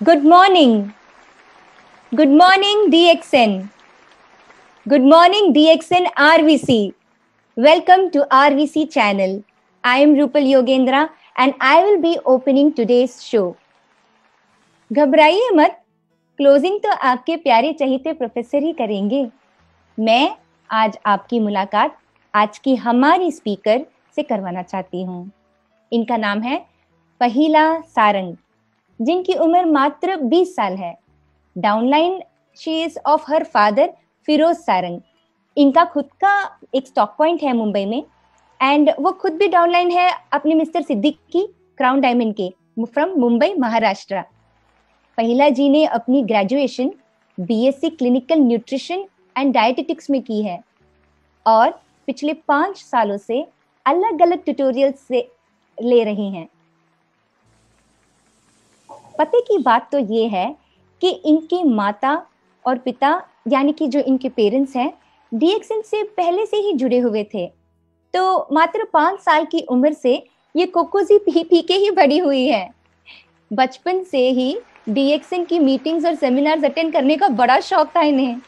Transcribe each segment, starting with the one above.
Good morning. Good morning, DXN. Good morning, DXN RVC. Welcome to RVC channel. I am Rupal Yogendra and I will be opening today's show. घबराइए मत, closing तो आपके प्यारे चहेते professor ही करेंगे। मैं आज आपकी मुलाकात आज की हमारी स्पीकर से करवाना चाहती हूँ। इनका नाम है पहिला सारंग, जिनकी उम्र मात्र 20 साल है। Downline she is of her father Firoz Sarang. इनका खुद का एक स्टॉक पॉइंट है मुंबई में एंड वो खुद भी डाउनलाइन है अपने मिस्टर सिद्दीकी क्राउन डायमंड के फ्रॉम मुंबई महाराष्ट्र। पहिला जी ने अपनी graduation BSc clinical nutrition and dietetics में की है और पिछले 5 सालों से अलग अलग ट्यूटोरियल्स से ले रही हैं। पते की बात तो ये है कि इनकी माता और पिता यानी कि जो इनके पेरेंट्स हैं डीएक्सएन से पहले से ही जुड़े हुए थे, तो मात्र 5 साल की उम्र से ये कोकोजी पी के ही बड़ी हुई है। बचपन से ही डीएक्सएन की मीटिंग्स और सेमिनार्स अटेंड करने का बड़ा शौक था इन्हें,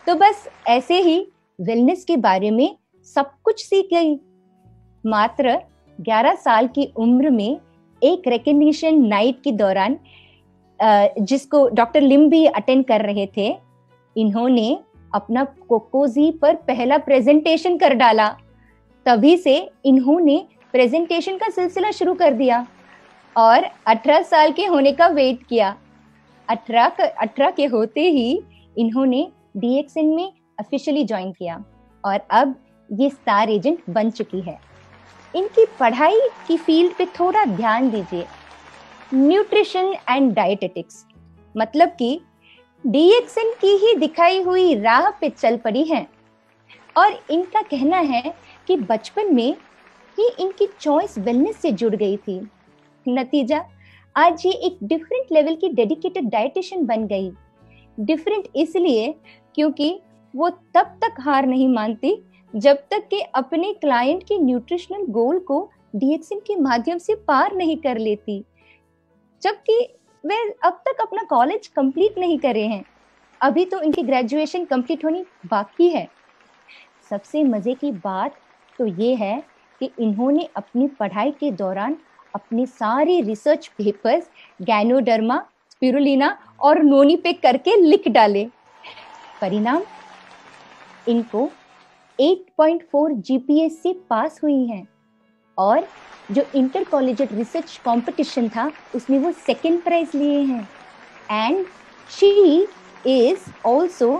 तो बस ऐसे ही वेलनेस के बारे में सब कुछ सीख गई। मात्र 11 साल की उम्र में एक रिकग्निशन नाइट के दौरान जिसको डॉक्टर लिम भी अटेंड कर रहे थे, इन्होंने अपना कोकोजी पर पहला प्रेजेंटेशन कर डाला। तभी से इन्होंने प्रेजेंटेशन का सिलसिला शुरू कर दिया और 18 साल के होने का वेट किया। 18 के होते ही इन्होंने डीएक्सएन में ऑफिशियली ज्वाइन किया और अब ये स्टार एजेंट बन चुकी है। इनकी पढ़ाई की फील्ड पे थोड़ा ध्यान दीजिए, न्यूट्रिशन एंड डाइटेटिक्स, मतलब कि डीएक्सएन की ही दिखाई हुई राह पे चल पड़ी हैं। और इनका कहना है कि बचपन में ही इनकी चॉइस वेलनेस से जुड़ गई थी। नतीजा आज ये एक डिफरेंट लेवल की डेडिकेटेड डाइटिशियन बन गई। डिफरेंट इसलिए क्योंकि वो तब तक हार नहीं मानती जब तक कि अपने क्लाइंट के न्यूट्रिशनल गोल को डीएक्सएन के माध्यम से पार नहीं कर लेती, जबकि वे अब तक अपना कॉलेज कंप्लीट नहीं करे हैं। अभी तो इनकी ग्रेजुएशन कंप्लीट होनी बाकी है। सबसे मजे की बात तो ये है कि इन्होंने अपनी पढ़ाई के दौरान अपने सारे रिसर्च पेपर्स गैनोडर्मा, स्पिरुलिना और नोनी पे करके लिख डाले। परिणाम इनको 8.4 जीपीए से पास हुई हैं और जो इंटर कॉलेजिएट रिसर्च कंपटीशन था उसमें वो सेकंड प्राइज लिए हैं and she is also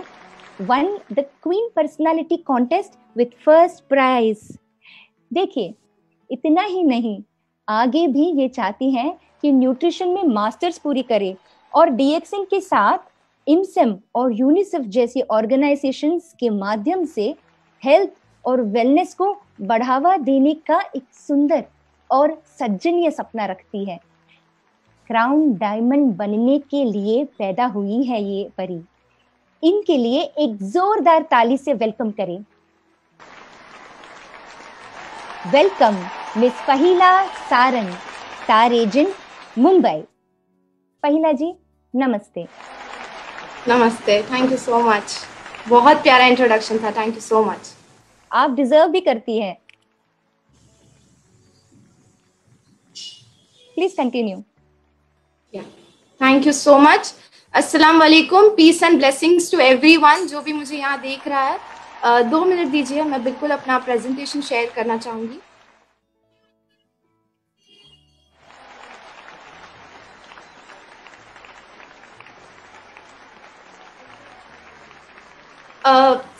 won the queen personality contest with first prize. देखिए, इतना ही नहीं, आगे भी ये चाहती हैं कि न्यूट्रिशन में मास्टर्स पूरी करे और डीएक्सएन के साथ इमसेम और यूनिसेफ जैसी ऑर्गेनाइजेशंस के माध्यम से हेल्थ और वेलनेस को बढ़ावा देने का एक सुंदर और सज्जनीय सपना रखती है। क्राउन डायमंड बनने के लिए पैदा हुई है ये परी। इनके लिए एक जोरदार ताली से वेलकम करें। वेलकम मिस पहिला सारंग, स्टार एजेंट मुंबई। पहिला जी नमस्ते। नमस्ते, थैंक यू सो मच। बहुत प्यारा इंट्रोडक्शन था, थैंक यू सो मच। आप डिजर्व भी करती हैं। Please continue. Thank you so much. अस्सलाम वालेकुम, peace and blessings to everyone जो भी मुझे यहाँ देख रहा है। 2 मिनट दीजिए, मैं बिल्कुल अपना प्रेजेंटेशन शेयर करना चाहूंगी।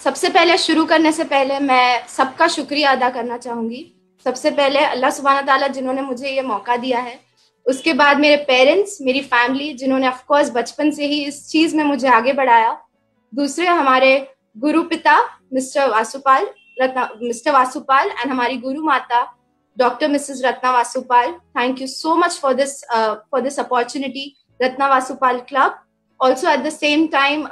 सबसे पहले शुरू करने से पहले मैं सबका शुक्रिया अदा करना चाहूंगी। सबसे पहले अल्लाह सुब्हाना ताला जिन्होंने मुझे ये मौका दिया है, उसके बाद मेरे पेरेंट्स, मेरी फैमिली जिन्होंने ऑफ कोर्स बचपन से ही इस चीज में मुझे आगे बढ़ाया। दूसरे हमारे गुरु पिता मिस्टर वासुपाल एंड हमारी गुरु माता doctor Mrs Ratna Vasupal. Thank you so much for this opportunity, Ratna Vasupal club. Also at the same time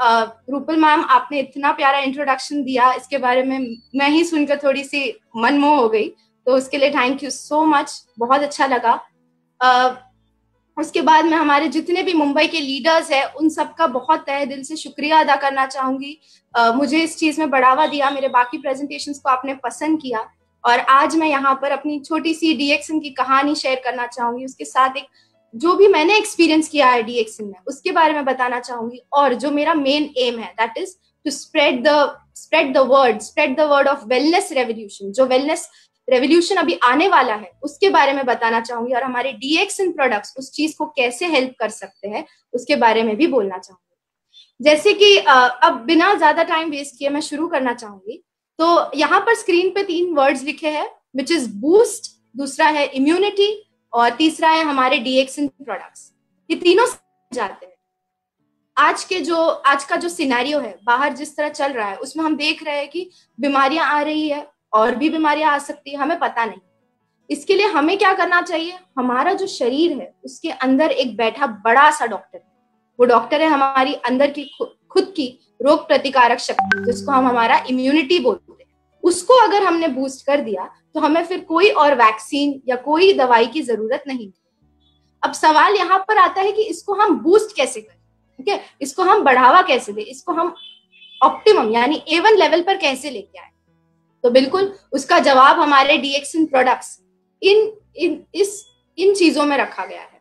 Rupal ma'am, आपने इतना प्यारा इंट्रोडक्शन दिया, इसके बारे में मैं ही सुनकर थोड़ी सी मनमोह हो गई, तो उसके लिए थैंक यू सो मच, बहुत अच्छा लगा। उसके बाद मैं हमारे जितने भी मुंबई के लीडर्स हैं उन सबका बहुत तहे दिल से शुक्रिया अदा करना चाहूंगी। मुझे इस चीज में बढ़ावा दिया, मेरे बाकी प्रेजेंटेशंस को आपने पसंद किया, और आज मैं यहाँ पर अपनी छोटी सी डीएक्सन की कहानी शेयर करना चाहूंगी। उसके साथ एक जो भी मैंने एक्सपीरियंस किया है डीएक्सन में उसके बारे में बताना चाहूंगी, और जो मेरा मेन एम है that is to spread the word of wellness revolution. जो वेलनेस रेवोल्यूशन अभी आने वाला है उसके बारे में बताना चाहूंगी, और हमारे डीएक्सन प्रोडक्ट्स उस चीज को कैसे हेल्प कर सकते हैं उसके बारे में भी बोलना चाहूंगी। जैसे कि अब बिना ज्यादा टाइम वेस्ट किए मैं शुरू करना चाहूंगी। तो यहाँ पर स्क्रीन पे 3 वर्ड्स लिखे हैं, विच इज बूस्ट, दूसरा है इम्यूनिटी, और तीसरा है हमारे डीएक्सन प्रोडक्ट्स। ये तीनों जाते हैं। आज का जो सिनेरियो है बाहर जिस तरह चल रहा है उसमें हम देख रहे हैं कि बीमारियां आ रही है, और भी बीमारियां आ सकती है, हमें पता नहीं। इसके लिए हमें क्या करना चाहिए, हमारा जो शरीर है उसके अंदर एक बैठा बड़ा सा डॉक्टर है। वो डॉक्टर है हमारी अंदर की खुद की रोग प्रतिकारक शक्ति, जिसको हम हमारा इम्यूनिटी बोलते हैं। उसको अगर हमने बूस्ट कर दिया तो हमें फिर कोई और वैक्सीन या कोई दवाई की जरूरत नहीं। अब सवाल यहाँ पर आता है कि इसको हम बूस्ट कैसे करें, ठीक है, इसको हम बढ़ावा कैसे दें, इसको हम ऑप्टिमम यानी A1 लेवल पर कैसे लेके आए। तो बिल्कुल उसका जवाब हमारे डीएक्सन प्रोडक्ट्स इन चीजों में रखा गया है।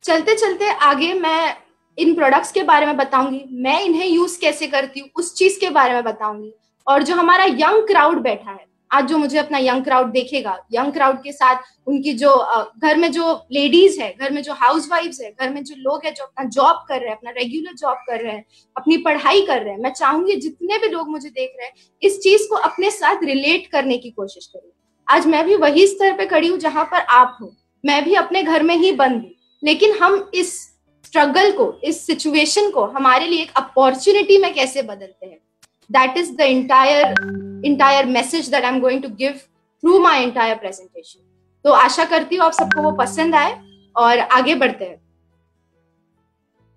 चलते चलते आगे मैं इन प्रोडक्ट्स के बारे में बताऊंगी, मैं इन्हें यूज कैसे करती हूँ उस चीज के बारे में बताऊंगी। और जो हमारा यंग क्राउड बैठा है आज, जो मुझे अपना यंग क्राउड देखेगा, यंग क्राउड के साथ उनकी जो घर में जो लेडीज है, घर में जो हाउस वाइफ्स है, घर में जो लोग हैं जो अपना जॉब कर रहे हैं, अपना रेगुलर जॉब कर रहे हैं, अपनी पढ़ाई कर रहे हैं, मैं चाहूंगी जितने भी लोग मुझे देख रहे हैं इस चीज को अपने साथ रिलेट करने की कोशिश करें। आज मैं भी वही स्तर पे खड़ी हूँ जहां पर आप हो, मैं भी अपने घर में ही बंद हूँ, लेकिन हम इस स्ट्रगल को, इस सिचुएशन को हमारे लिए एक अपॉर्चुनिटी में कैसे बदलते हैं। That is the entire message that I'm going to give through my entire presentation. तो आशा करती हूँ आप सबको वो पसंद आए, और आगे बढ़ते हैं।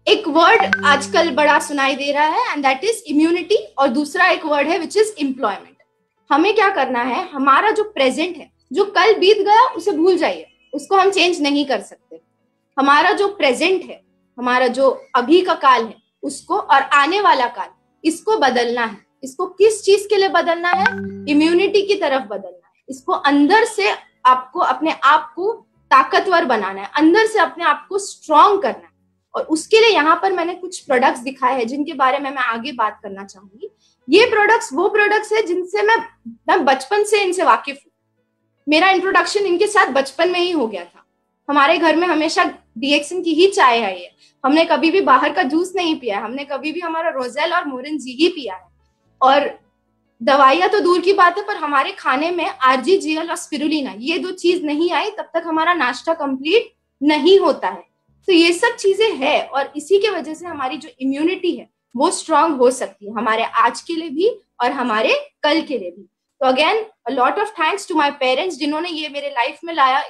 एक वर्ड आजकल बड़ा सुनाई दे रहा है एंड दैट इज इम्यूनिटी, और दूसरा एक वर्ड है विच इज एम्प्लॉयमेंट। हमें क्या करना है, हमारा जो प्रेजेंट है, जो कल बीत गया उसे भूल जाइए, उसको हम चेंज नहीं कर सकते। हमारा जो प्रेजेंट है, हमारा जो अभी का काल है उसको, और आने वाला काल, इसको बदलना है। इसको किस चीज के लिए बदलना है, इम्यूनिटी की तरफ बदलना है। इसको अंदर से आपको अपने आप को ताकतवर बनाना है, अंदर से अपने आप को स्ट्रॉन्ग करना है। और उसके लिए यहाँ पर मैंने कुछ प्रोडक्ट्स दिखाए हैं जिनके बारे में मैं आगे बात करना चाहूंगी। ये प्रोडक्ट्स वो प्रोडक्ट्स है जिनसे मैं बचपन से इनसे वाकिफ हूँ। मेरा इंट्रोडक्शन इनके साथ बचपन में ही हो गया था। हमारे घर में हमेशा डीएक्सन की ही चाय आई है, हमने कभी भी बाहर का जूस नहीं पिया, हमने कभी भी हमारा रोजेल और मोरिनजी ही पिया है। और दवाइयां तो दूर की बात है, पर हमारे खाने में आरजीजीएल और स्पिरुलिना, ये 2 चीज नहीं आई तब तक हमारा नाश्ता कंप्लीट नहीं होता है। तो ये सब चीजें है, और इसी के वजह से हमारी जो इम्यूनिटी है वो स्ट्रांग हो सकती है, हमारे आज के लिए भी और हमारे कल के लिए भी। तो again a lot of thanks to my parents जिन्होंने ये मेरे लाइफ में लाया,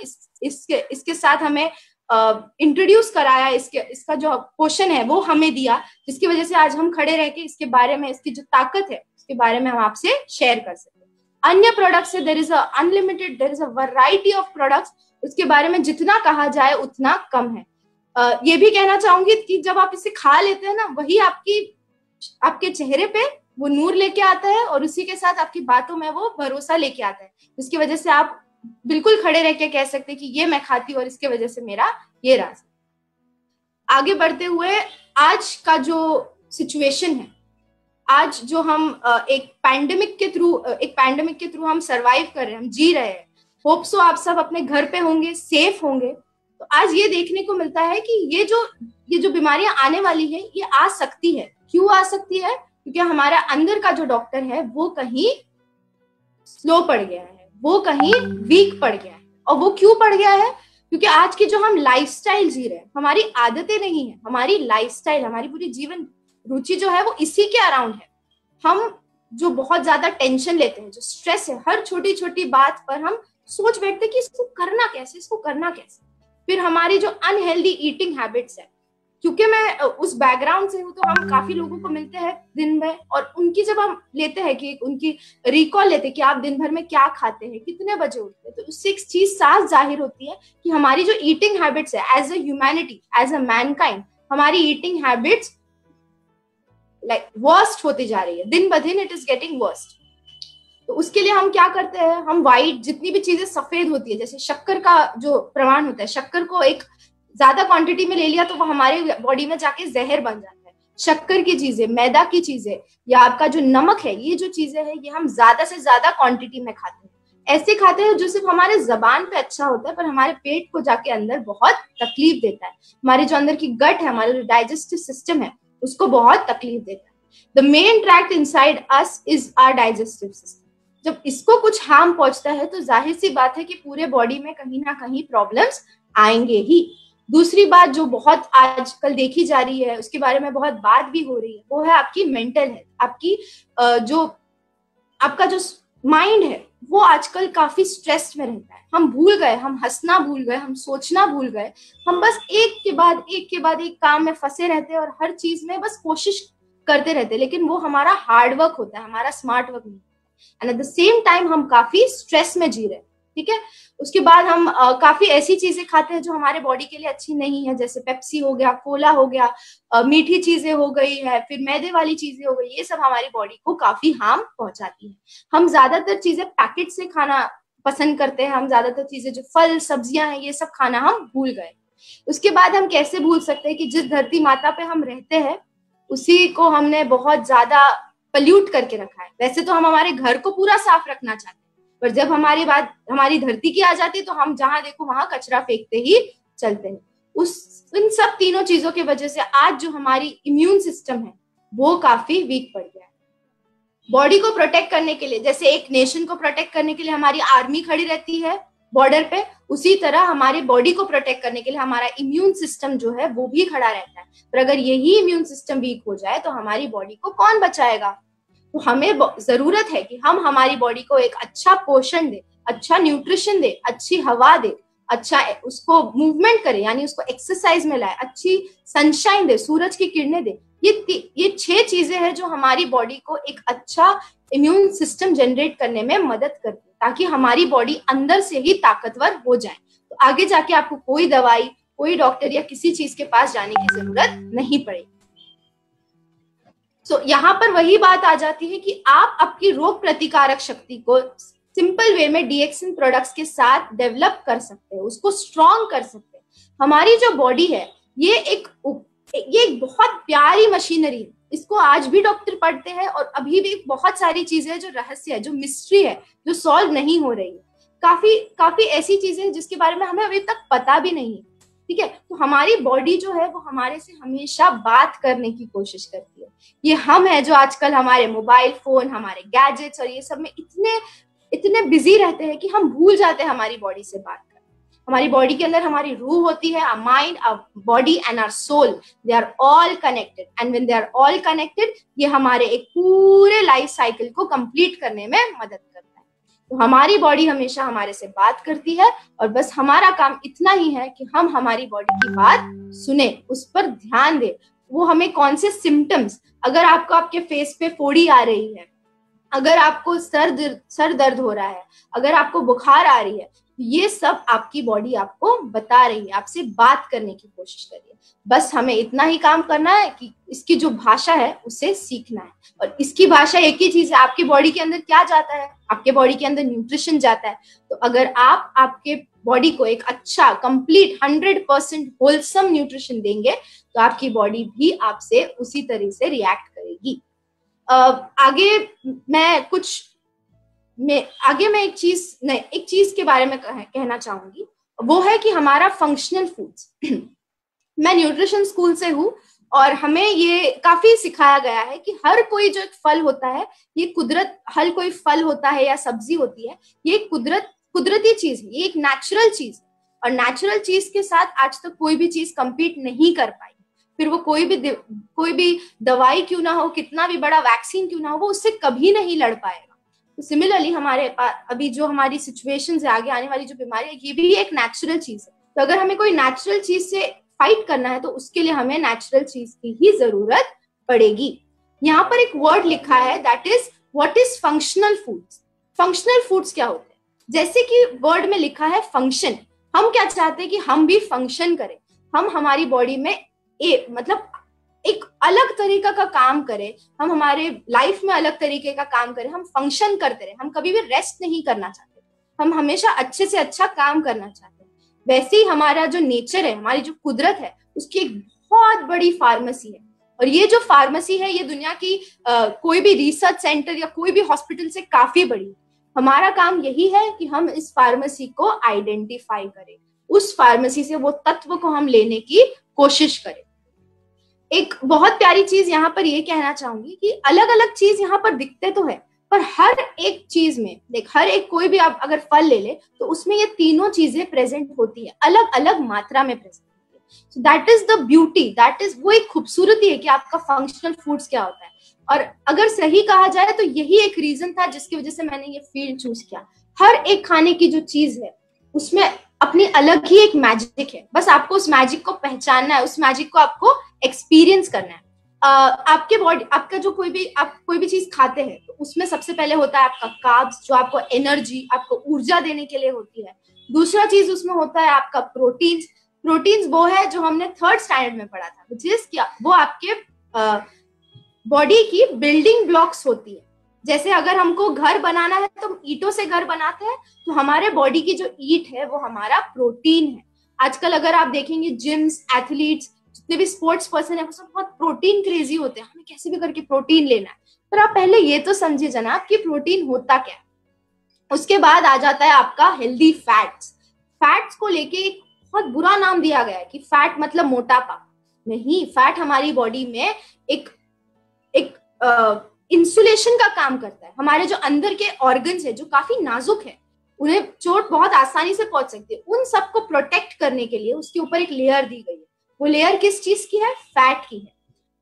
इसके साथ हमें इंट्रोड्यूस कराया, इसका जो पोषण है वो हमें दिया, जिसकी वजह से आज हम खड़े रह के इसके बारे में, इसकी जो ताकत है उसके बारे में हम आपसे शेयर कर सकते हैं। अन्य प्रोडक्ट्स से there is a variety of products, उसके बारे में जितना कहा जाए उतना कम है। ये भी कहना चाहूंगी कि जब आप इसे खा लेते हैं ना, वही आपके चेहरे पे वो नूर लेके आता है, और उसी के साथ आपकी बातों में वो भरोसा लेके आता है, जिसकी वजह से आप बिल्कुल खड़े रह के कह सकते हैं कि ये मैं खाती हूँ और इसके वजह से मेरा ये राज। आगे बढ़ते हुए, आज का जो सिचुएशन है, आज जो हम एक पैंडेमिक के थ्रू हम सरवाइव कर रहे हैं, हम जी रहे हैं। होप सो आप सब अपने घर पे होंगे, सेफ होंगे। तो आज ये देखने को मिलता है कि ये जो बीमारियां आने वाली है ये आ सकती है। क्यों आ सकती है? क्योंकि हमारा अंदर का जो डॉक्टर है वो कहीं स्लो पड़ गया है, वो कहीं वीक पड़ गया है। और वो क्यों पड़ गया है? क्योंकि आज की जो हम लाइफस्टाइल जी रहे हैं, हमारी आदतें नहीं है, हमारी लाइफस्टाइल, हमारी पूरी जीवन रुचि जो है वो इसी के अराउंड है। हम जो बहुत ज्यादा टेंशन लेते हैं, जो स्ट्रेस है, हर छोटी छोटी बात पर हम सोच बैठते हैं कि इसको करना कैसे। फिर हमारी जो अनहेल्दी ईटिंग हैबिट्स है, क्योंकि मैं उस बैकग्राउंड से हूँ, तो हम काफी लोगों को मिलते हैं दिन में, और उनकी जब हम लेते हैं कि उनकी रिकॉल लेते हैं कि आप दिन भर में क्या खाते हैं, कितने बजे उठते हैं, तो उससे एक चीज साफ जाहिर होती है कि हमारी जो ईटिंग हैबिट्स है, as a humanity, as a mankind, हमारी ईटिंग हैबिट्स लाइक वर्स्ट होती जा रही है, दिन ब दिन इट इज गेटिंग वर्स्ट। तो उसके लिए हम क्या करते हैं, हम व्हाइट, जितनी भी चीजें सफेद होती है, जैसे शक्कर का जो प्रमाण होता है, शक्कर को एक ज्यादा क्वांटिटी में ले लिया तो वो हमारे बॉडी में जाके जहर बन जाता है। शक्कर की चीजें, मैदा की चीजें, या आपका जो नमक है, ये जो चीजें हैं, ये हम ज्यादा से ज्यादा क्वांटिटी में खाते हैं। ऐसे खाते हैं जो सिर्फ हमारे जबान पे अच्छा होता है, पर हमारे पेट को जाके अंदर बहुत तकलीफ देता है। हमारे जो अंदर की गट है, हमारा जो डाइजेस्टिव सिस्टम है, उसको बहुत तकलीफ देता है। The main tract inside us is our digestive system. जब इसको कुछ हार्म पहुंचता है तो जाहिर सी बात है कि पूरे बॉडी में कहीं ना कहीं प्रॉब्लम्स आएंगे ही। दूसरी बात जो बहुत आजकल देखी जा रही है, उसके बारे में बहुत बात भी हो रही है, वो है आपकी मेंटल हेल्थ। आपकी जो आपका जो माइंड है, वो आजकल काफी स्ट्रेस में रहता है। हम भूल गए, हम हंसना भूल गए, हम सोचना भूल गए। हम बस एक के बाद एक के बाद एक काम में फंसे रहते हैं, और हर चीज में बस कोशिश करते रहते हैं, लेकिन वो हमारा हार्ड वर्क होता है, हमारा स्मार्ट वर्क नहीं। And eight the same time हम काफी स्ट्रेस में जी रहे हैं। ठीक है, उसके बाद हम काफी ऐसी चीजें खाते हैं जो हमारे बॉडी के लिए अच्छी नहीं है, जैसे पेप्सी हो गया, कोला हो गया, मीठी चीजें हो गई है, फिर मैदे वाली चीजें हो गई। ये सब हमारी बॉडी को काफी हार्म पहुंचाती है। हम ज्यादातर चीजें पैकेट से खाना पसंद करते हैं। हम ज्यादातर चीजें जो फल सब्जियां हैं, ये सब खाना हम भूल गए। उसके बाद हम कैसे भूल सकते हैं कि जिस धरती माता पे हम रहते हैं, उसी को हमने बहुत ज्यादा पल्यूट करके रखा है। वैसे तो हम हमारे घर को पूरा साफ रखना चाहते हैं, पर जब हमारी बात हमारी धरती की आ जाती है, तो हम जहां देखो वहां कचरा फेंकते ही चलते हैं। इन सब तीनों चीजों की वजह से आज जो हमारी इम्यून सिस्टम है, वो काफी वीक पड़ गया है। बॉडी को प्रोटेक्ट करने के लिए, जैसे एक नेशन को प्रोटेक्ट करने के लिए हमारी आर्मी खड़ी रहती है बॉर्डर पे, उसी तरह हमारी बॉडी को प्रोटेक्ट करने के लिए हमारा इम्यून सिस्टम जो है वो भी खड़ा रहता है। पर अगर यही इम्यून सिस्टम वीक हो जाए तो हमारी बॉडी को कौन बचाएगा? तो हमें जरूरत है कि हम हमारी बॉडी को एक अच्छा पोषण दे, अच्छा न्यूट्रिशन दे, अच्छी हवा दे, अच्छा उसको मूवमेंट करे, यानी उसको एक्सरसाइज में लाए, अच्छी सनशाइन दे, सूरज की किरणें दे। ये 6 चीजें हैं जो हमारी बॉडी को एक अच्छा इम्यून सिस्टम जनरेट करने में मदद करती है, ताकि हमारी बॉडी अंदर से ही ताकतवर हो जाए। तो आगे जाके आपको कोई दवाई, कोई डॉक्टर या किसी चीज के पास जाने की जरूरत नहीं पड़ेगी। So, यहाँ पर वही बात आ जाती है कि आप आपकी रोग प्रतिकारक शक्ति को सिंपल वे में डीएक्सिन प्रोडक्ट्स के साथ डेवलप कर सकते हैं, उसको स्ट्रॉन्ग कर सकते हैं। हमारी जो बॉडी है, ये एक बहुत प्यारी मशीनरी है। इसको आज भी डॉक्टर पढ़ते हैं, और अभी भी बहुत सारी चीजें हैं जो रहस्य है, जो मिस्ट्री है, जो सॉल्व नहीं हो रही है। काफी ऐसी चीजें हैं जिसके बारे में हमें अभी तक पता भी नहीं है। ठीक है, तो हमारी बॉडी जो है वो हमारे से हमेशा बात करने की कोशिश करती है। ये हम है जो आजकल हमारे मोबाइल फोन, हमारे गैजेट्स और ये सब में इतने बिजी रहते हैं कि हम भूल जाते हैं हमारी बॉडी से बात करना। हमारी बॉडी के अंदर हमारी रूह होती है, our mind, our body and our soul, they are all connected. And when they are all connected, ये हमारे एक पूरे लाइफ साइकिल को कंप्लीट करने में मदद करता है। तो हमारी बॉडी हमेशा हमारे से बात करती है, और बस हमारा काम इतना ही है कि हम हमारी बॉडी की बात सुने, उस पर ध्यान दें। वो हमें कौन से सिम्टम्स, अगर आपको आपके फेस पे फोड़ी आ रही है, अगर आपको सर दर्द हो रहा है, अगर आपको बुखार आ रही है, ये सब आपकी बॉडी आपको बता रही है, आपसे बात करने की कोशिश कर रही है। बस हमें इतना ही काम करना है कि इसकी जो भाषा है उसे सीखना है। और इसकी भाषा एक ही चीज है, आपकी बॉडी के अंदर क्या जाता है? आपके बॉडी के अंदर न्यूट्रिशन जाता है। तो अगर आप आपके बॉडी को एक अच्छा कंप्लीट 100% होलसम न्यूट्रिशन देंगे, तो आपकी बॉडी भी आपसे उसी तरह से रिएक्ट करेगी। आगे मैं एक चीज के बारे में कहना चाहूंगी, वो है कि हमारा फंक्शनल फूड्स। मैं न्यूट्रिशन स्कूल से हूँ, और हमें ये काफी सिखाया गया है कि हर कोई जो एक फल होता है, ये हर कोई फल होता है या सब्जी होती है, ये कुदरती चीज है, ये एक नेचुरल चीज है। और नेचुरल चीज के साथ आज तक कोई भी चीज कंपीट नहीं कर पाई। फिर वो कोई भी दवाई क्यों ना हो, कितना भी बड़ा वैक्सीन क्यों ना हो, वो उससे कभी नहीं लड़ पाएगा। तो सिमिलरली हमारे पास अभी जो हमारी सिचुएशंस है, आगे आने वाली जो बीमारी है, ये भी एक नेचुरल चीज है। तो अगर हमें कोई नेचुरल चीज से फाइट करना है तो उसके लिए हमें नेचुरल चीज की ही जरूरत पड़ेगी। यहाँ पर एक वर्ड लिखा है, that is what is functional foods. Functional foods क्या होते हैं? जैसे कि वर्ड में लिखा है फंक्शन, हम क्या चाहते हैं कि हम भी फंक्शन करें, हम हमारी बॉडी में मतलब एक अलग तरीका का काम करें, हम हमारे लाइफ में अलग तरीके का काम करें, हम फंक्शन करते रहे, हम कभी भी रेस्ट नहीं करना चाहते, हम हमेशा अच्छे से अच्छा काम करना चाहते हैं। वैसे ही हमारा जो नेचर है, हमारी जो कुदरत है, उसकी एक बहुत बड़ी फार्मेसी है, और ये जो फार्मेसी है ये दुनिया की कोई भी रिसर्च सेंटर या कोई भी हॉस्पिटल से काफी बड़ी है। हमारा काम यही है कि हम इस फार्मेसी को आइडेंटिफाई करें, उस फार्मेसी से वो तत्व को हम लेने की कोशिश करें। एक बहुत प्यारी चीज यहाँ पर ये कहना चाहूंगी कि अलग अलग चीज यहाँ पर दिखते तो है, पर हर एक चीज में देख, हर एक कोई भी आप अगर फल ले ले तो उसमें ये तीनों चीजें प्रेजेंट होती है, अलग अलग मात्रा में प्रेजेंट होती है। So that is the beauty, that is वो एक खूबसूरती है कि आपका फंक्शनल फूड्स क्या होता है। और अगर सही कहा जाए तो यही एक रीजन था जिसकी वजह से मैंने ये फील्ड चूज किया। हर एक खाने की जो चीज है उसमें अपनी अलग ही एक मैजिक है, बस आपको उस मैजिक को पहचानना है, उस मैजिक को आपको एक्सपीरियंस करना है। आपके बॉडी, आपका जो आप कोई भी चीज खाते हैं तो उसमें सबसे पहले होता है आपका कार्ब्स, जो आपको एनर्जी, आपको ऊर्जा देने के लिए होती है। दूसरा चीज उसमें होता है आपका प्रोटीन्स। प्रोटीन्स वो है जो हमने 3rd स्टैंडर्ड में पढ़ा था, विच इज क्या, वो आपके बॉडी की बिल्डिंग ब्लॉक्स होती है। जैसे अगर हमको घर बनाना है तो ईंटों से घर बनाते हैं, तो हमारे बॉडी की जो ईंट है वो हमारा प्रोटीन है। आजकल अगर आप देखेंगे जिम्स, एथलीट्स, जितने भी स्पोर्ट्स पर्सन है, वो सब बहुत प्रोटीन क्रेजी होते हैं, हमें कैसे भी करके प्रोटीन लेना है। पर आप पहले ये तो समझिए जनाब कि प्रोटीन होता क्या है। उसके बाद आ जाता है आपका हेल्दी फैट्स। फैट्स को लेके एक बहुत बुरा नाम दिया गया है कि फैट मतलब मोटापा। नहीं, फैट हमारी बॉडी में एक इंसुलेशन का काम करता है। हमारे जो अंदर के ऑर्गन्स है जो काफी नाजुक है, उन्हें चोट बहुत आसानी से पहुंच सकती है, उन सबको प्रोटेक्ट करने के लिए उसके ऊपर एक लेयर दी गई है। वो लेयर किस चीज की है? फैट की है।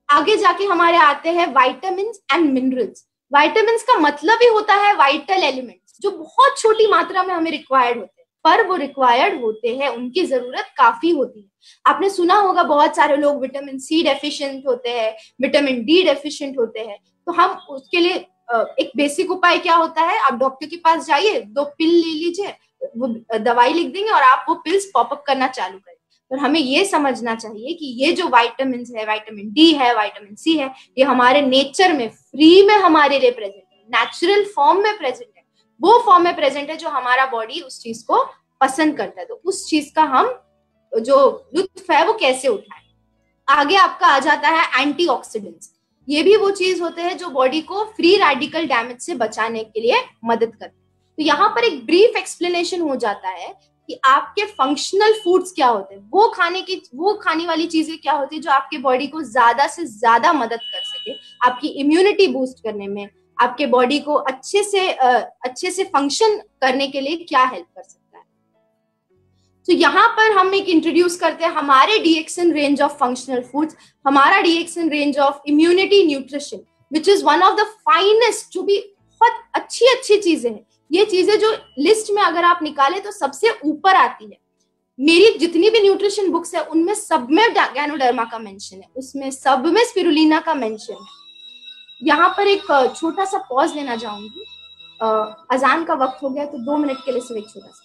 आगे जाके हमारे आते हैं विटामिन एंड मिनरल्स। विटामिन का मतलब ही होता है वाइटल एलिमेंट्स, जो बहुत छोटी मात्रा में हमें रिक्वायर्ड होते हैं, पर वो रिक्वायर्ड होते हैं, उनकी जरूरत काफी होती है। आपने सुना होगा बहुत सारे लोग विटामिन सी डेफिशिएंट होते हैं, विटामिन डी डेफिशिएंट होते हैं। तो हम उसके लिए एक बेसिक उपाय क्या होता है, आप डॉक्टर के पास जाइए, 2 पिल ले लीजिए, वो दवाई लिख देंगे और आप वो पिल्स पॉपअप करना चालू करें। पर हमें ये समझना चाहिए कि ये जो विटामिन है, विटामिन डी है, विटामिन सी है, ये हमारे नेचर में फ्री में हमारे लिए प्रेजेंट है, नेचुरल फॉर्म में प्रेजेंट है, वो फॉर्म में प्रेजेंट है जो हमारा बॉडी उस चीज को पसंद करता है। तो उस चीज का हम जो लुत्फ है वो कैसे उठाएं। आगे आपका आ जाता है एंटीऑक्सीडेंट्स। ये भी वो चीज होते हैं जो बॉडी को फ्री रेडिकल डैमेज से बचाने के लिए मदद करते हैं। तो यहाँ पर एक ब्रीफ एक्सप्लेनेशन हो जाता है कि आपके फंक्शनल फूड्स क्या होते हैं, वो खाने वाली चीजें क्या होती है जो आपके बॉडी को ज्यादा से ज्यादा मदद कर सके, आपकी इम्यूनिटी बूस्ट करने में, आपके बॉडी को अच्छे से फंक्शन करने के लिए क्या हेल्प कर सकता है। तो यहाँ पर हम एक इंट्रोड्यूस करते हैं हमारे DXN range of functional foods, हमारा DXN range of immunity nutrition, which is one of the finest, जो भी बहुत अच्छी चीजें हैं। ये चीजें जो लिस्ट में अगर आप निकाले तो सबसे ऊपर आती है। मेरी जितनी भी न्यूट्रिशन बुक्स है उनमें सब में गैनोडर्मा का मेंशन है, उसमें सब में स्पिरुलिना का मेंशन है। यहाँ पर एक छोटा सा पॉज लेना चाहूंगी, अजान का वक्त हो गया तो 2 मिनट के लिए सिर्फ एक छोटा सा।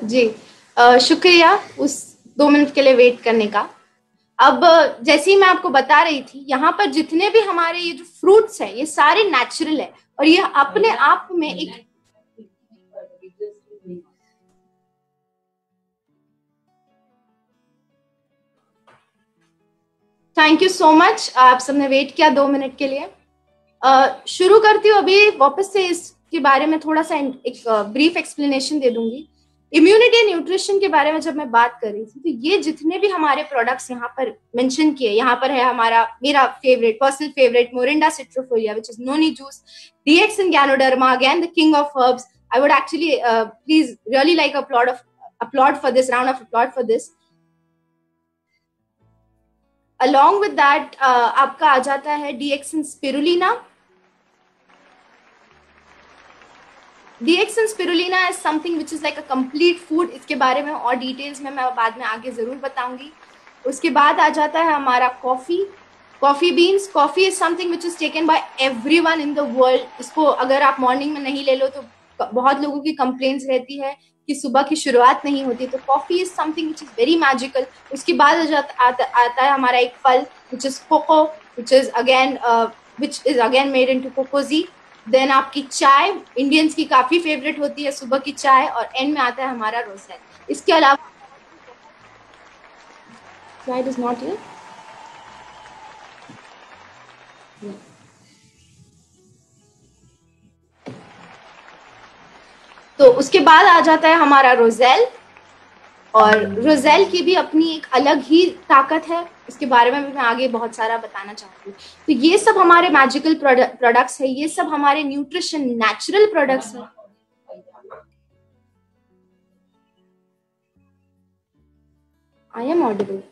जी शुक्रिया उस 2 मिनट के लिए वेट करने का। अब जैसे ही मैं आपको बता रही थी, यहाँ पर जितने भी हमारे ये जो फ्रूट्स हैं ये सारे नेचुरल है और ये अपने आप में एक थैंक यू सो मच, आप सबने वेट किया 2 मिनट के लिए। शुरू करती हूँ अभी वापस से इसके बारे में थोड़ा सा एक ब्रीफ एक्सप्लेनेशन दे दूंगी। इम्यूनिटी न्यूट्रिशन के बारे में जब मैं बात कर रही थी, तो ये जितने भी हमारे प्रोडक्ट्स यहाँ पर मेंशन किए, यहाँ पर है हमारा मेरा favourite personal favourite Morinda citrifolia which is noni juice, DXN Ganoderma, again the king of herbs. I would actually please really like applaud for this, round of applaud for this. Along with that आपका आ जाता है DXN spirulina. DXN spirulina is something which is like a complete food. इसके बारे में और details में मैं बाद में आगे जरूर बताऊंगी। उसके बाद आ जाता है हमारा coffee beans. Coffee is something which is taken by everyone in the world. इसको अगर आप मॉर्निंग में नहीं ले लो तो बहुत लोगों की कंप्लेंट्स रहती है कि सुबह की शुरुआत नहीं होती, तो coffee is something which is very magical. उसके बाद आता है हमारा एक फल which is cocoa, which is again made into Cocozhi. Then आपकी चाय, इंडियंस की काफी फेवरेट होती है सुबह की चाय, और एंड में आता है हमारा रोजेल। इसके अलावा स्लाइड इज नॉट हियर। तो उसके बाद आ जाता है हमारा रोजेल, और रोजेल की भी अपनी एक अलग ही ताकत है। इसके बारे में भी मैं आगे बहुत सारा बताना चाहती हूँ। तो ये सब हमारे मैजिकल प्रोडक्ट्स है, ये सब हमारे न्यूट्रिशन नेचुरल प्रोडक्ट्स है। I am audible?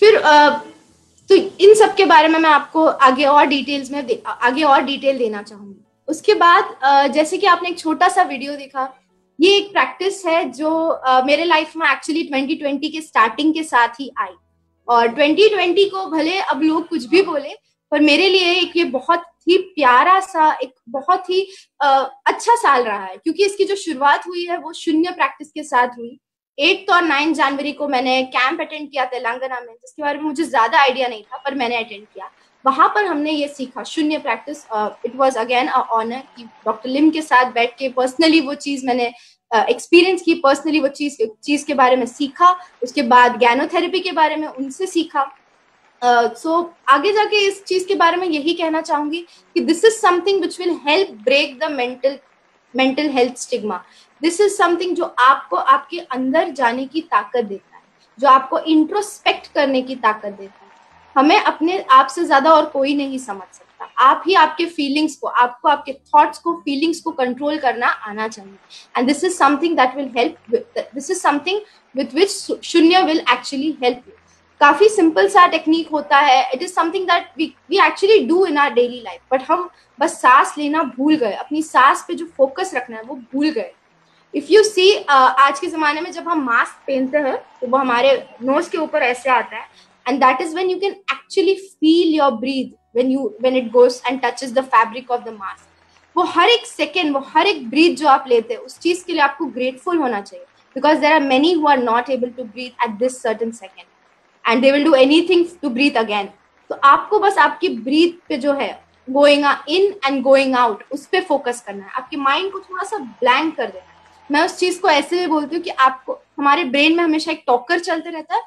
फिर तो इन सब के बारे में मैं आपको आगे और डिटेल देना चाहूंगी। उसके बाद जैसे कि आपने एक छोटा सा वीडियो देखा, ये एक प्रैक्टिस है जो मेरे लाइफ में एक्चुअली 2020 के स्टार्टिंग के साथ ही आई, और 2020 को भले अब लोग कुछ भी बोले, पर मेरे लिए एक ये बहुत ही प्यारा सा, एक बहुत ही अच्छा साल रहा है, क्योंकि इसकी जो शुरुआत हुई है वो शून्य प्रैक्टिस के साथ हुई। 8 और 9 जनवरी को मैंने कैंप अटेंड किया तेलंगाना में, जिसके बारे में मुझे ज्यादा आइडिया नहीं था, पर मैंने अटेंड किया। वहां पर हमने ये सीखा शून्य practice. It was again a honour कि डॉक्टर लिम के साथ बैठ के पर्सनली वो चीज मैंने एक्सपीरियंस की, पर्सनली वो चीज के बारे में सीखा। उसके बाद गैनोथेरेपी के बारे में उनसे सीखा। सो आगे जाके इस चीज के बारे में यही कहना चाहूंगी कि this is something which will help break the mental health stigma. This is something जो आपको आपके अंदर जाने की ताकत देता है, जो आपको इंट्रोस्पेक्ट करने की ताकत देता है। हमें अपने आप से ज्यादा और कोई नहीं समझ सकता। आप ही आपके फीलिंग्स को, आपको आपके थॉट्स को, फीलिंग्स को कंट्रोल करना आना चाहिए। And this is something that will help, this is something with which शून्य विल एक्चुअली हेल्प यू। काफी सिंपल सा टेक्निक होता है। It is something that we actually do in our daily life, but हम बस सांस लेना भूल गए, अपनी सांस पे जो फोकस रखना है वो भूल गए। इफ यू सी, आज के जमाने में जब हम मास्क पहनते हैं तो वो हमारे नोज के ऊपर ऐसे आता है, and that is when you can actually feel your breathe when it goes and touches the fabric of the mask. वो हर एक सेकेंड, वो हर एक ब्रीथ जो आप लेते हैं, उस चीज के लिए आपको ग्रेटफुल होना चाहिए, because there are many who are not able to breathe at this certain second and they will do anything to breathe again. तो आपको बस आपकी ब्रीथ पे जो है, going in and going out, उस पर फोकस करना है। आपके माइंड को थोड़ा सा ब्लैंक कर देना है। मैं उस चीज को ऐसे भी बोलती हूँ कि आपको, हमारे ब्रेन में हमेशा एक टॉकर चलते रहता है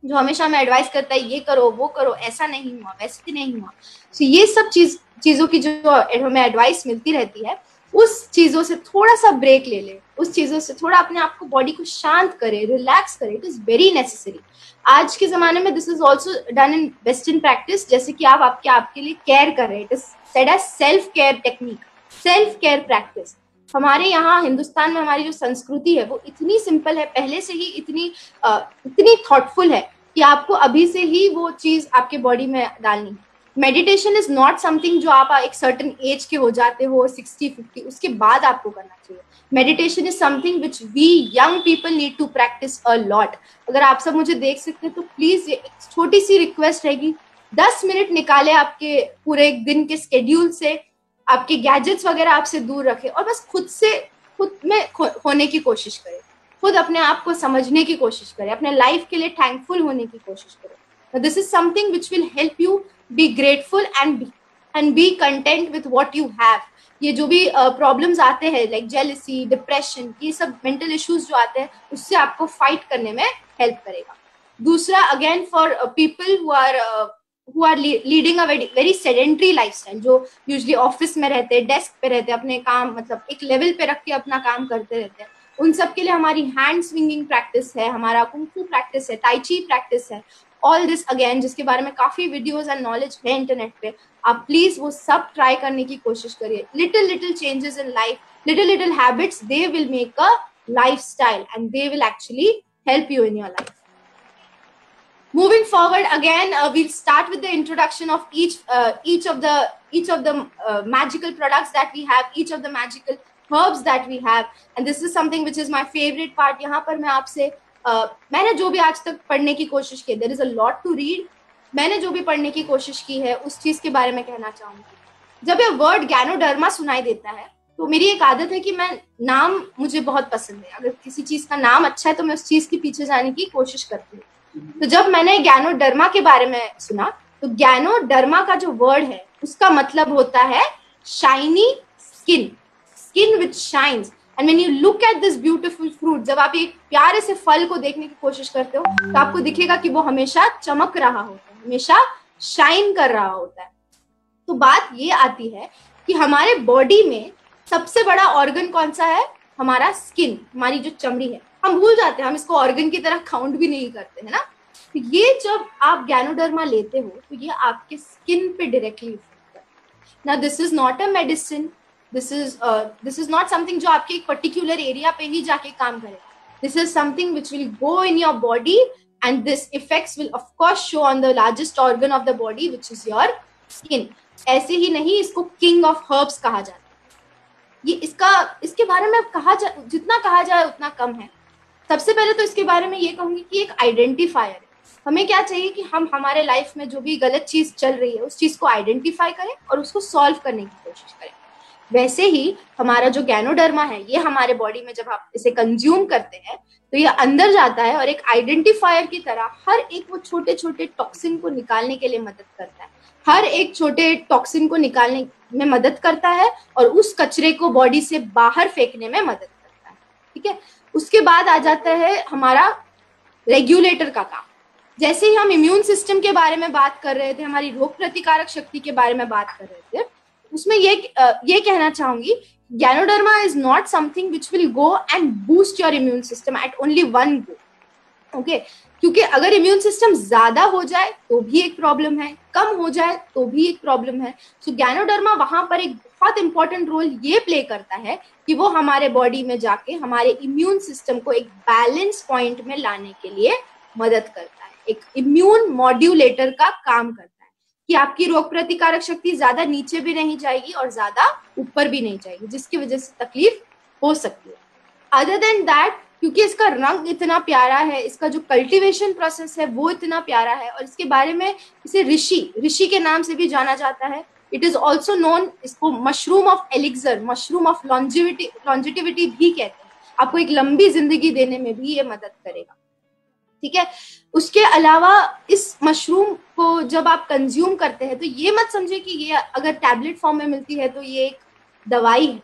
जो हमेशा हमें एडवाइस करता है, ये करो वो करो, ऐसा नहीं हुआ वैसे नहीं हुआ। तो ये सब चीजों की जो हमें एडवाइस मिलती रहती है, उस चीजों से थोड़ा सा ब्रेक ले ले, उस चीजों से थोड़ा अपने आप को, बॉडी को शांत करे, रिलैक्स करे। It is very necessary. आज के जमाने में this is also done in western practice, जैसे कि आप आपके लिए केयर कर रहे हैं। It is said as self care technique, self care practice. हमारे यहाँ हिंदुस्तान में हमारी जो संस्कृति है वो इतनी सिंपल है, पहले से ही इतनी थॉटफुल है कि आपको अभी से ही वो चीज आपके बॉडी में डालनी है। मेडिटेशन इज नॉट समथिंग जो आप एक सर्टन एज के हो जाते हो 60-50 उसके बाद आपको करना चाहिए. Meditation is something which we young people need to practice a lot. अगर आप सब मुझे देख सकते हैं तो प्लीज एक छोटी सी रिक्वेस्ट रहेगी, 10 मिनट निकाले आपके पूरे एक दिन के स्केड्यूल से, आपके गैजेट्स वगैरह आपसे दूर रखें और बस खुद में होने की कोशिश करें, खुद अपने आप को समझने की कोशिश करें, अपने लाइफ के लिए थैंकफुल होने की कोशिश करें. This is something which will help you be grateful and B content with what you have. ये जो भी प्रॉब्लम्स आते हैं लाइक जेलसी, डिप्रेशन, ये सब मेंटल इश्यूज जो आते हैं उससे आपको फाइट करने में हेल्प करेगा. दूसरा, again for people who are leading a very sedentary lifestyle, जो यूजुअली ऑफिस में रहते हैं, डेस्क पे रहते हैं, अपने काम मतलब एक लेवल पे रख के अपना काम करते रहते हैं, उन सब के लिए हमारी हैंड स्विंगिंग प्रैक्टिस है, हमारा कुंफू प्रैक्टिस है, टाई ची प्रैक्टिस है, ऑल दिस अगेन जिसके बारे में काफी वीडियोस एंड नॉलेज है इंटरनेट पे. आप प्लीज वो सब ट्राई करने की कोशिश करिए. Little changes in life, little habits, they will make a lifestyle and they will actually help you in your life. Moving forward, again, we'll start with the introduction of each of the magical products that we have, each of the magical herbs that we have, and this is something which is my favorite part. यहाँ पर मैं आपसे मैंने जो भी आज तक पढ़ने की कोशिश की, there is a lot to read. मैंने जो भी पढ़ने की कोशिश की है उस चीज के बारे में कहना चाहूंगी. जब ये वर्ड गैनोडर्मा सुनाई देता है तो मेरी एक आदत है कि मैं नाम मुझे बहुत पसंद है, अगर किसी चीज का नाम अच्छा है तो मैं उस चीज के पीछे जाने की कोशिश करती हूँ. तो जब मैंने गैनोडर्मा के बारे में सुना तो गैनोडर्मा का जो वर्ड है उसका मतलब होता है shiny skin, skin which shines. And when you look at this beautiful fruit, जब आप एक प्यारे से फल को देखने की कोशिश करते हो तो आपको दिखेगा कि वो हमेशा चमक रहा होता है, हमेशा शाइन कर रहा होता है. तो बात ये आती है कि हमारे बॉडी में सबसे बड़ा ऑर्गन कौन सा है? हमारा स्किन, हमारी जो चमड़ी है. हम भूल जाते हैं, हम इसको ऑर्गन की तरह काउंट भी नहीं करते, है ना. तो ये जब आप गैनोडर्मा लेते हो तो ये आपके स्किन पे डायरेक्टली इफेक्ट करता है. Now this is not a medicine, this is not something जो आपके एक पर्टिकुलर एरिया पे ही जाके काम करेगा. This is something which will go in your body and this effects will of course show on the largest organ of the body which is your skin. ऐसे ही नहीं, इसको किंग ऑफ हर्ब्स कहा जाता है. ये इसके बारे में जितना कहा जाए उतना कम है. सबसे पहले तो इसके बारे में ये कहूंगी कि एक आइडेंटिफायर है. हमें क्या चाहिए कि हम हमारे लाइफ में जो भी गलत चीज चल रही है उस चीज को आइडेंटिफाई करें और उसको सॉल्व करने की कोशिश करें. वैसे ही हमारा जो गैनोडर्मा है ये हमारे बॉडी में जब आप इसे कंज्यूम करते हैं तो ये अंदर जाता है और एक आइडेंटिफायर की तरह हर एक वो छोटे छोटे टॉक्सिन को निकालने के लिए मदद करता है, हर एक छोटे टॉक्सिन को निकालने में मदद करता है और उस कचरे को बॉडी से बाहर फेंकने में मदद करता है. ठीक है. उसके बाद आ जाता है हमारा रेगुलेटर का काम. जैसे ही हम इम्यून सिस्टम के बारे में बात कर रहे थे, हमारी रोग प्रतिकारक शक्ति के बारे में बात कर रहे थे, उसमें ये कहना चाहूंगी, ganoderma is not something which will go and boost your immune system eight only one go. Okay. क्योंकि अगर इम्यून सिस्टम ज्यादा हो जाए तो भी एक प्रॉब्लम है, कम हो जाए तो भी एक प्रॉब्लम है. सो गैनोडर्मा वहां पर एक बहुत इंपॉर्टेंट रोल ये प्ले करता है कि वो हमारे बॉडी में जाके हमारे इम्यून सिस्टम को एक बैलेंस पॉइंट में लाने के लिए मदद करता है, एक इम्यून मॉड्यूलेटर का काम करता है कि आपकी रोग प्रतिकारक शक्ति ज्यादा नीचे भी नहीं जाएगी और ज्यादा ऊपर भी नहीं जाएगी, जिसकी वजह से तकलीफ हो सकती है. अदर देन दैट, क्योंकि इसका रंग इतना प्यारा है, इसका जो कल्टीवेशन प्रोसेस है वो इतना प्यारा है और इसके बारे में इसे ऋषि के नाम से भी जाना जाता है. इट इज ऑल्सो नोन, इसको mushroom of elixir, mushroom of longevity भी कहते हैं. आपको एक लंबी जिंदगी देने में भी ये मदद करेगा. ठीक है. उसके अलावा इस मशरूम को जब आप कंज्यूम करते हैं तो ये मत समझे कि ये अगर टैबलेट फॉर्म में मिलती है तो ये एक दवाई है.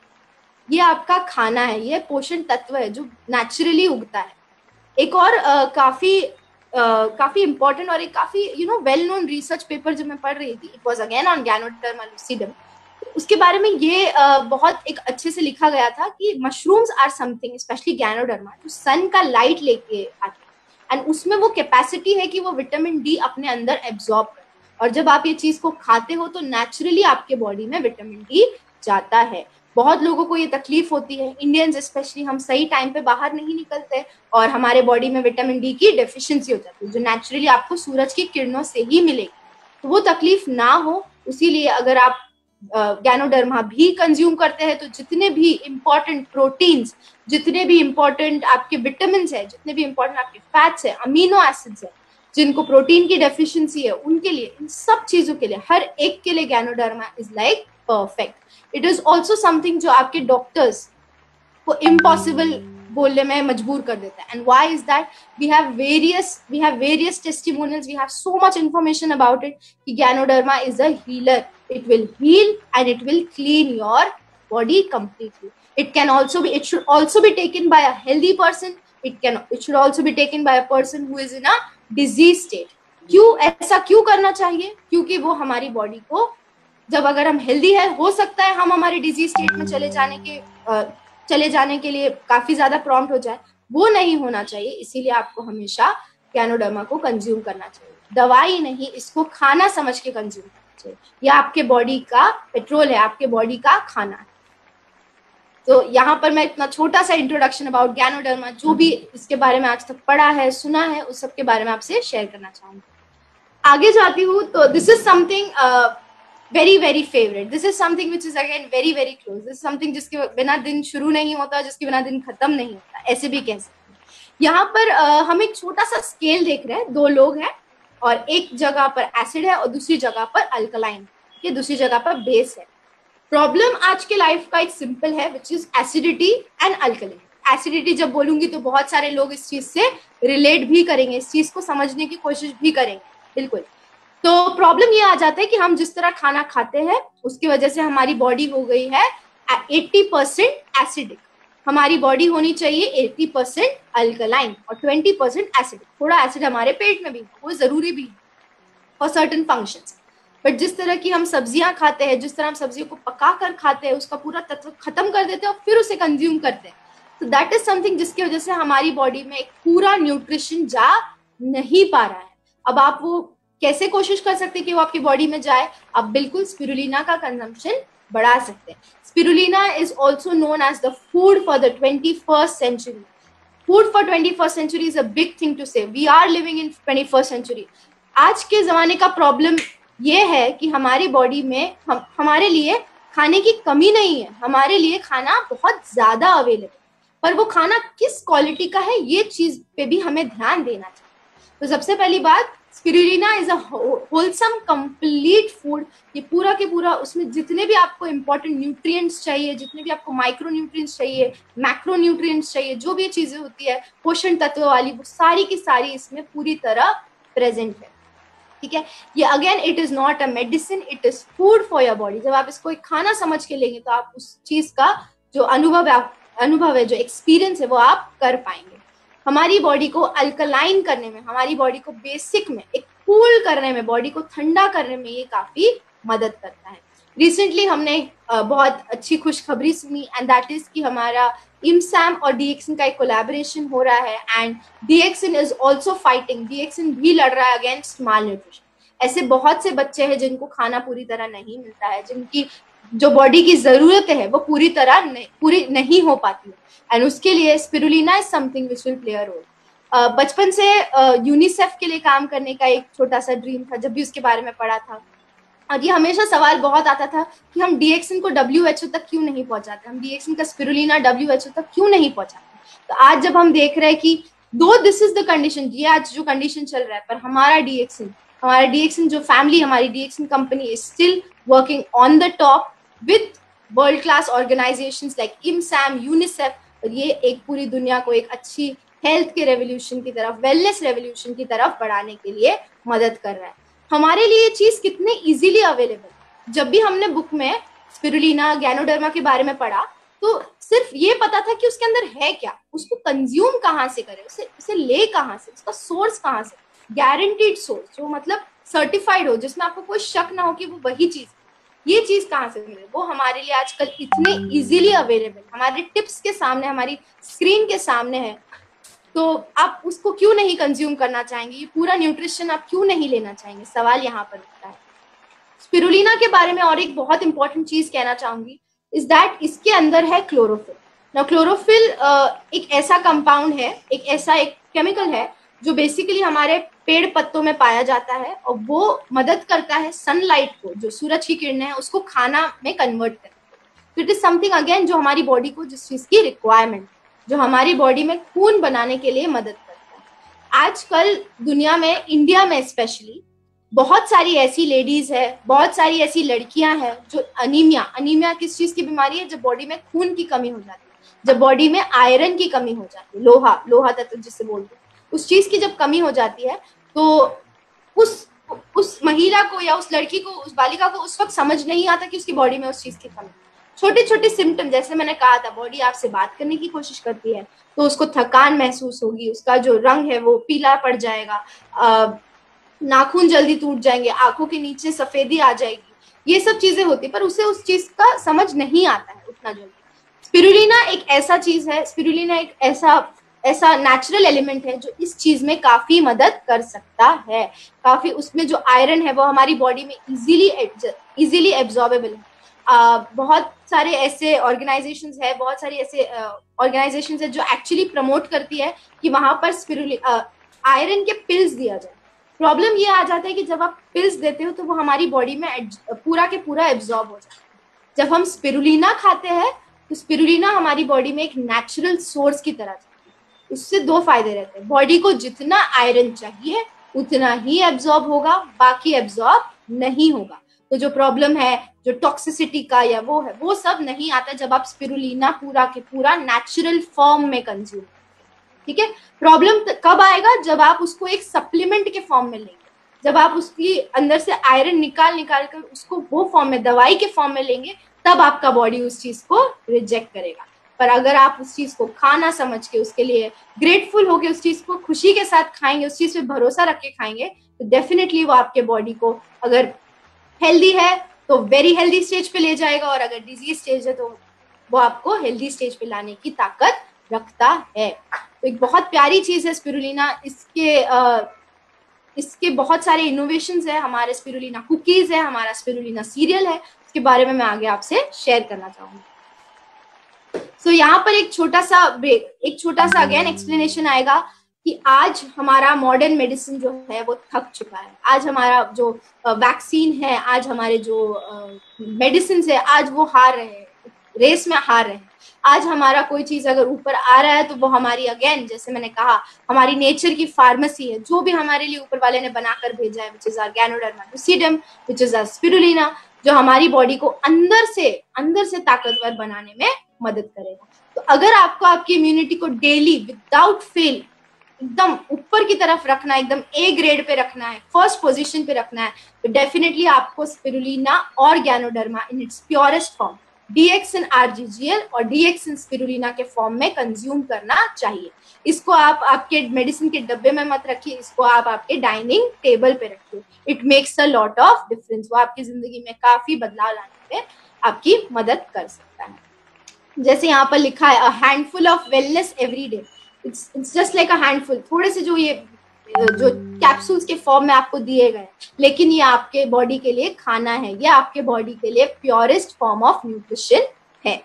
ये आपका खाना है, ये पोषण तत्व है जो नेचुरली उगता है. एक और काफी इंपॉर्टेंट और एक काफी वेल नोन रिसर्च पेपर जब मैं पढ़ रही थी, it was again on ganoderma lucidum. उसके बारे में ये बहुत एक अच्छे से लिखा गया था कि mushrooms are something, specially ganoderma, जो सन का लाइट लेके आते हैं एंड उसमें वो कैपेसिटी है कि वो विटामिन डी अपने अंदर एब्जॉर्ब करे. और जब आप ये चीज को खाते हो तो नेचुरली आपके बॉडी में विटामिन डी जाता है. बहुत लोगों को ये तकलीफ होती है, इंडियंस स्पेशली, हम सही टाइम पे बाहर नहीं निकलते और हमारे बॉडी में विटामिन डी की डेफिशिएंसी हो जाती है जो नेचुरली आपको सूरज की किरणों से ही मिलेगी. तो वो तकलीफ ना हो, इसीलिए अगर आप गैनोडर्मा भी कंज्यूम करते हैं तो जितने भी इंपॉर्टेंट प्रोटीन्स, जितने भी इंपॉर्टेंट आपके विटामिन है, जितने भी इंपॉर्टेंट आपके फैट्स है, अमीनो एसिड्स है, जिनको प्रोटीन की डेफिशिएंसी है, उनके लिए, इन सब चीजों के लिए, हर एक के लिए ganoderma is like perfect. It is also something जो आपके डॉक्टर्स को इम्पॉसिबल बोलने में मजबूर कर देता है। And why is that? We have various testimonials, we have so much information about it कि Ganoderma is a healer. It will heal and it will clean your body completely. It should also be taken by a healthy person. It should also be taken by a person who is in a disease state. ऐसा क्यों करना चाहिए? क्योंकि वो हमारी body को, जब अगर हम हेल्दी है, हो सकता है हम हमारे डिजीज स्टेट में चले जाने के लिए काफी ज्यादा प्रॉम्प्ट हो जाए, वो नहीं होना चाहिए. इसीलिए आपको हमेशा गैनोडर्मा को कंज्यूम करना चाहिए. दवाई नहीं, इसको खाना समझ के कंज्यूम करना चाहिए. यह आपके बॉडी का पेट्रोल है, आपके बॉडी का खाना है. तो यहाँ पर मैं इतना छोटा सा इंट्रोडक्शन अबाउट गैनोडर्मा, जो भी इसके बारे में आज तक पढ़ा है, सुना है, उस सब के बारे में आपसे शेयर करना चाहूंगी. आगे जाती हूँ तो this is something very very favourite. This is something which is again very very close. This is something जिसके बिना दिन शुरू नहीं होता, जिसके बिना दिन खत्म नहीं होता, ऐसे भी कह सकते हैं. यहाँ पर हम एक छोटा सा स्केल देख रहे हैं. दो लोग हैं और एक जगह पर एसिड है और दूसरी जगह पर अल्कलाइन, ये दूसरी जगह पर बेस है. प्रॉब्लम आज के लाइफ का एक सिंपल है, which is acidity and alkaline. Acidity जब बोलूंगी तो बहुत सारे लोग इस चीज से रिलेट भी करेंगे, इस चीज को समझने की कोशिश भी करेंगे. बिल्कुल. तो प्रॉब्लम ये आ जाता है कि हम जिस तरह खाना खाते हैं उसकी वजह से हमारी बॉडी हो गई है 80% एसिडिक. हमारी बॉडी होनी चाहिए 80% अल्कलाइन और 20% एसिडिक. थोड़ा एसिड हमारे पेट में भी, वो जरूरी भी है फॉर सर्टेन फंक्शंस. बट जिस तरह की हम सब्जियां खाते हैं, जिस तरह हम सब्जियों को पका कर खाते हैं, उसका पूरा तत्व खत्म कर देते हैं और फिर उसे कंज्यूम करते हैं, तो दैट इज समथिंग जिसकी वजह से हमारी बॉडी में एक पूरा न्यूट्रिशन जा नहीं पा रहा है. अब आप वो कैसे कोशिश कर सकते हैं कि वो आपकी बॉडी में जाए? आप बिल्कुल स्पिरुलिना का कंजम्पशन बढ़ा सकते हैं. Spirulina is also known as the food for the 21st century. Food for 21st century is a big thing to say. We are living in 21st century. आज के जमाने का प्रॉब्लम ये है कि हमारी बॉडी में हमारे लिए खाने की कमी नहीं है, हमारे लिए खाना बहुत ज्यादा अवेलेबल, पर वो खाना किस क्वालिटी का है, ये चीज पे भी हमें ध्यान देना चाहिए. तो सबसे पहली बात, spirulina is a wholesome complete food. ये पूरा के पूरा, उसमें जितने भी आपको इंपॉर्टेंट न्यूट्रिएंट्स चाहिए, जितने भी आपको माइक्रो न्यूट्रिएंट्स चाहिए, मैक्रो न्यूट्रिएंट्स चाहिए, जो भी चीजें होती है पोषण तत्व वाली, वो सारी की सारी इसमें पूरी तरह प्रेजेंट है. ठीक है. ये again it is not a medicine, it is food for your body. जब आप इसको एक खाना समझ के लेंगे तो आप उस चीज का जो अनुभव है, जो एक्सपीरियंस है, वो आप कर पाएंगे. हमारी बॉडी को अल्कलाइन करने में, हमारी बॉडी को बेसिक में एक कूल करने में, बॉडी को ठंडा करने में ये काफी मदद करता है. रिसेंटली हमने बहुत अच्छी खुशखबरी सुनी, एंड दैट इज कि हमारा इमसैम और डीएक्सिन का एक कोलैबोरेशन हो रहा है. एंड डीएक्सिन इज ऑल्सो फाइटिंग, डीएक्सिन भी लड़ रहा है अगेंस्ट माल न्यूट्रिशन. ऐसे बहुत से बच्चे हैं जिनको खाना पूरी तरह नहीं मिलता है, जिनकी जो बॉडी की जरूरतें है वो पूरी नहीं हो पाती है. एंड उसके लिए spirulina is something which will play a role. बचपन से यूनिसेफ के लिए काम करने का एक छोटा सा ड्रीम था, जब भी उसके बारे में पढ़ा था. और ये हमेशा सवाल बहुत आता था कि हम डीएक्सिन को WHO तक क्यों नहीं पहुंचाते, हम डीएक्सिन का स्पिरुलिना WHO तक क्यों नहीं पहुंचाते. तो आज जब हम देख रहे हैं कि दो दिस इज द कंडीशन, ये आज जो कंडीशन चल रहा है, पर हमारा डीएक्सिन जो फैमिली, हमारी DXN company is still working on the top with world class organisations like इमसैम, यूनिसेफ. और ये एक पूरी दुनिया को एक अच्छी हेल्थ के रेवोल्यूशन की तरफ, वेलनेस रेवोल्यूशन की तरफ बढ़ाने के लिए मदद कर रहा है. हमारे लिए ये चीज कितने इजीली अवेलेबल. जब भी हमने बुक में स्पिरुलिना, गैनोडर्मा के बारे में पढ़ा तो सिर्फ ये पता था कि उसके अंदर है क्या, उसको कंज्यूम कहाँ से करें, उसे ले कहाँ से, उसका सोर्स कहाँ से. गारंटीड सोर्स, जो मतलब सर्टिफाइड हो, जिसमें आपको कोई शक ना हो कि वो वही चीज, ये चीज कहाँ से मिले, वो हमारे लिए आजकल इतने इजीली अवेलेबल, हमारे टिप्स के सामने, हमारी स्क्रीन के सामने है. तो आप उसको क्यों नहीं कंज्यूम करना चाहेंगे, ये पूरा न्यूट्रिशन आप क्यों नहीं लेना चाहेंगे, सवाल यहाँ पर उठता है. स्पिरुलिना के बारे में और एक बहुत इंपॉर्टेंट चीज कहना चाहूंगी इज दैट इसके अंदर है क्लोरोफिल. ना क्लोरोफिल एक ऐसा कंपाउंड है, एक केमिकल है जो बेसिकली हमारे पेड़ पत्तों में पाया जाता है और वो मदद करता है सनलाइट को, जो सूरज की किरणें हैं उसको खाना में कन्वर्ट करने। तो इट इज समथिंग अगेन जो हमारी बॉडी को जिस चीज की रिक्वायरमेंट, जो हमारी बॉडी में खून बनाने के लिए मदद करता है। आजकल दुनिया में, इंडिया में स्पेशली, बहुत सारी ऐसी लेडीज है, बहुत सारी ऐसी लड़कियां हैं जो अनीमिया, अनीमिया किस चीज की बीमारी है, जब बॉडी में खून की कमी हो जाती है, जब बॉडी में आयरन की कमी हो जाती है, लोहा, लोहा तत्व जिसे बोलते हैं, उस चीज की जब कमी हो जाती है तो उस महिला को या उस लड़की को, उस बालिका को उस वक्त समझ नहीं आता कि उसकी बॉडी में उस चीज की कमी। छोटे छोटे सिम्टम, जैसे मैंने कहा था, बॉडी आपसे बात करने की कोशिश करती है तो उसको थकान महसूस होगी, उसका जो रंग है वो पीला पड़ जाएगा, नाखून जल्दी टूट जाएंगे, आंखों के नीचे सफेदी आ जाएगी, ये सब चीजें होती, पर उसे उस चीज का समझ नहीं आता है उतना जल्दी। स्पिरुलिना एक ऐसा चीज है, स्पिरुलिना एक ऐसा नेचुरल एलिमेंट है जो इस चीज में काफी मदद कर सकता है। काफी उसमें जो आयरन है वो हमारी बॉडी में इजीली एब्जॉर्बेबल है। बहुत सारे ऐसे ऑर्गेनाइजेशंस है, बहुत सारी ऐसे ऑर्गेनाइजेशंस है जो एक्चुअली प्रमोट करती है कि वहां पर आयरन के पिल्स दिया जाए। प्रॉब्लम ये आ जाता है कि जब आप पिल्स देते हो तो वो हमारी बॉडी में पूरा के पूरा एब्जॉर्ब हो जाता है। जब हम स्पिरुलिना खाते हैं तो स्पिरुलिना हमारी बॉडी में एक नेचुरल सोर्स की तरह जाती है। उससे दो फायदे रहते हैं, बॉडी को जितना आयरन चाहिए उतना ही एब्जॉर्ब होगा, बाकी एब्जॉर्ब नहीं होगा। तो जो प्रॉब्लम है, जो टॉक्सिसिटी का या वो है, वो सब नहीं आता जब आप स्पिरुलिना पूरा के पूरा नेचुरल फॉर्म में कंज्यूम। ठीक है, प्रॉब्लम कब आएगा, जब आप उसको एक सप्लीमेंट के फॉर्म में लेंगे, जब आप उसकी अंदर से आयरन निकाल कर उसको वो फॉर्म में, दवाई के फॉर्म में लेंगे, तब आपका बॉडी उस चीज को रिजेक्ट करेगा। पर अगर आप उस चीज को खाना समझ के, उसके लिए ग्रेटफुल होके उस चीज को खुशी के साथ खाएंगे, उस चीज पे भरोसा रख के खाएंगे, तो डेफिनेटली वो आपके बॉडी को, अगर हेल्दी है तो वेरी हेल्दी स्टेज पे ले जाएगा, और अगर डिजीज स्टेज है तो वो आपको हेल्दी स्टेज पे लाने की ताकत रखता है। तो एक बहुत प्यारी चीज है स्पिरुलिना। इसके बहुत सारे इनोवेशंस है, हमारे स्पिरुलिना कुकीज है, हमारा स्पिरुलिना सीरियल है, उसके बारे में मैं आगे आपसे शेयर करना चाहूंगी। सो यहाँ पर एक छोटा सा अगेन एक्सप्लेनेशन आएगा कि आज हमारा मॉडर्न मेडिसिन जो है वो थक चुका है। आज हमारा जो वैक्सीन है, आज हमारे जो मेडिसिन है, आज वो हार रहे हैं, रेस में हार रहे हैं। आज हमारा कोई चीज अगर ऊपर आ रहा है तो वो हमारी, अगेन जैसे मैंने कहा, हमारी नेचर की फार्मेसी है, जो भी हमारे लिए ऊपर वाले ने बनाकर भेजा है, which is our ganoderma lucidum, which is our spirulina, जो हमारी बॉडी को अंदर से ताकतवर बनाने में मदद करेगा। तो अगर आपको आपकी इम्यूनिटी को डेली विदाउट फेल एकदम ऊपर की तरफ रखना है, एकदम ए ग्रेड पे रखना है, फर्स्ट पोजीशन पे रखना है, तो डेफिनेटली आपको स्पिरुलिना और ganoderma in its purest form, DXN RGGL और डीएक्सिन स्पिरुलिना के फॉर्म में कंज्यूम करना चाहिए। इसको आप आपके मेडिसिन के डब्बे में मत रखिए, इसको आप आपके डाइनिंग टेबल पे रखिए। It makes a lot of difference, वो आपकी जिंदगी में काफी बदलाव लाने में आपकी मदद कर सकता है। जैसे यहाँ पर लिखा है, a handful of wellness every day, it's just like a handful, थोड़े से जो कैप्सूल्स के फॉर्म में आपको दिए गए, लेकिन ये आपके बॉडी के लिए खाना है, ये आपके बॉडी के लिए प्योरेस्ट फॉर्म ऑफ न्यूट्रिशन है।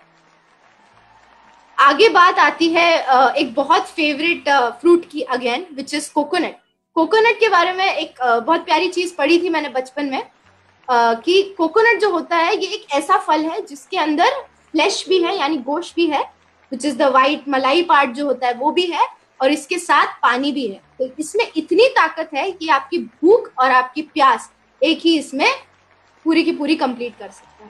आगे बात आती है एक बहुत फेवरेट फ्रूट की, again which is coconut. Coconut के बारे में एक बहुत प्यारी चीज पढ़ी थी मैंने बचपन में, कि कोकोनट जो होता है ये एक ऐसा फल है जिसके अंदर फ्लैश भी है, यानी गोश्त भी है, विच इज द वाइट मलाई पार्ट जो होता है वो भी है, और इसके साथ पानी भी है। तो इसमें इतनी ताकत है कि आपकी भूख और आपकी प्यास एक ही इसमें पूरी की पूरी कंप्लीट कर सकता है।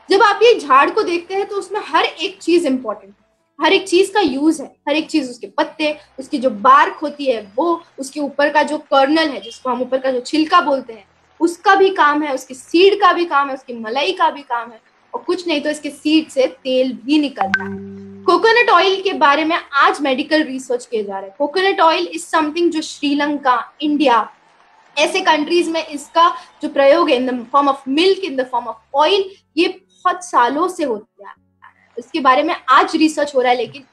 जब आप ये झाड़ को देखते हैं तो उसमें हर एक चीज इंपॉर्टेंट है, हर एक चीज का यूज है, हर एक चीज, उसके पत्ते, उसकी जो बार्क होती है वो, उसके ऊपर का जो कर्नल है जिसको हम ऊपर का जो छिलका बोलते हैं, उसका भी काम है, उसकी सीड का भी काम है, उसकी मलाई का भी काम है, और कुछ नहीं तो इसके सीड से तेल भी निकलता है। कोकोनट ऑयल के बारे में आज मेडिकल रिसर्च किए जा रहे हैं। कोकोनट ऑयल इज समथिंग जो श्रीलंका, इंडिया, ऐसे कंट्रीज में इसका जो प्रयोग है इन the form of milk, in the form of oil, ये बहुत सालों से होता है। इसके बारे में आज रिसर्च हो रहा है, लेकिन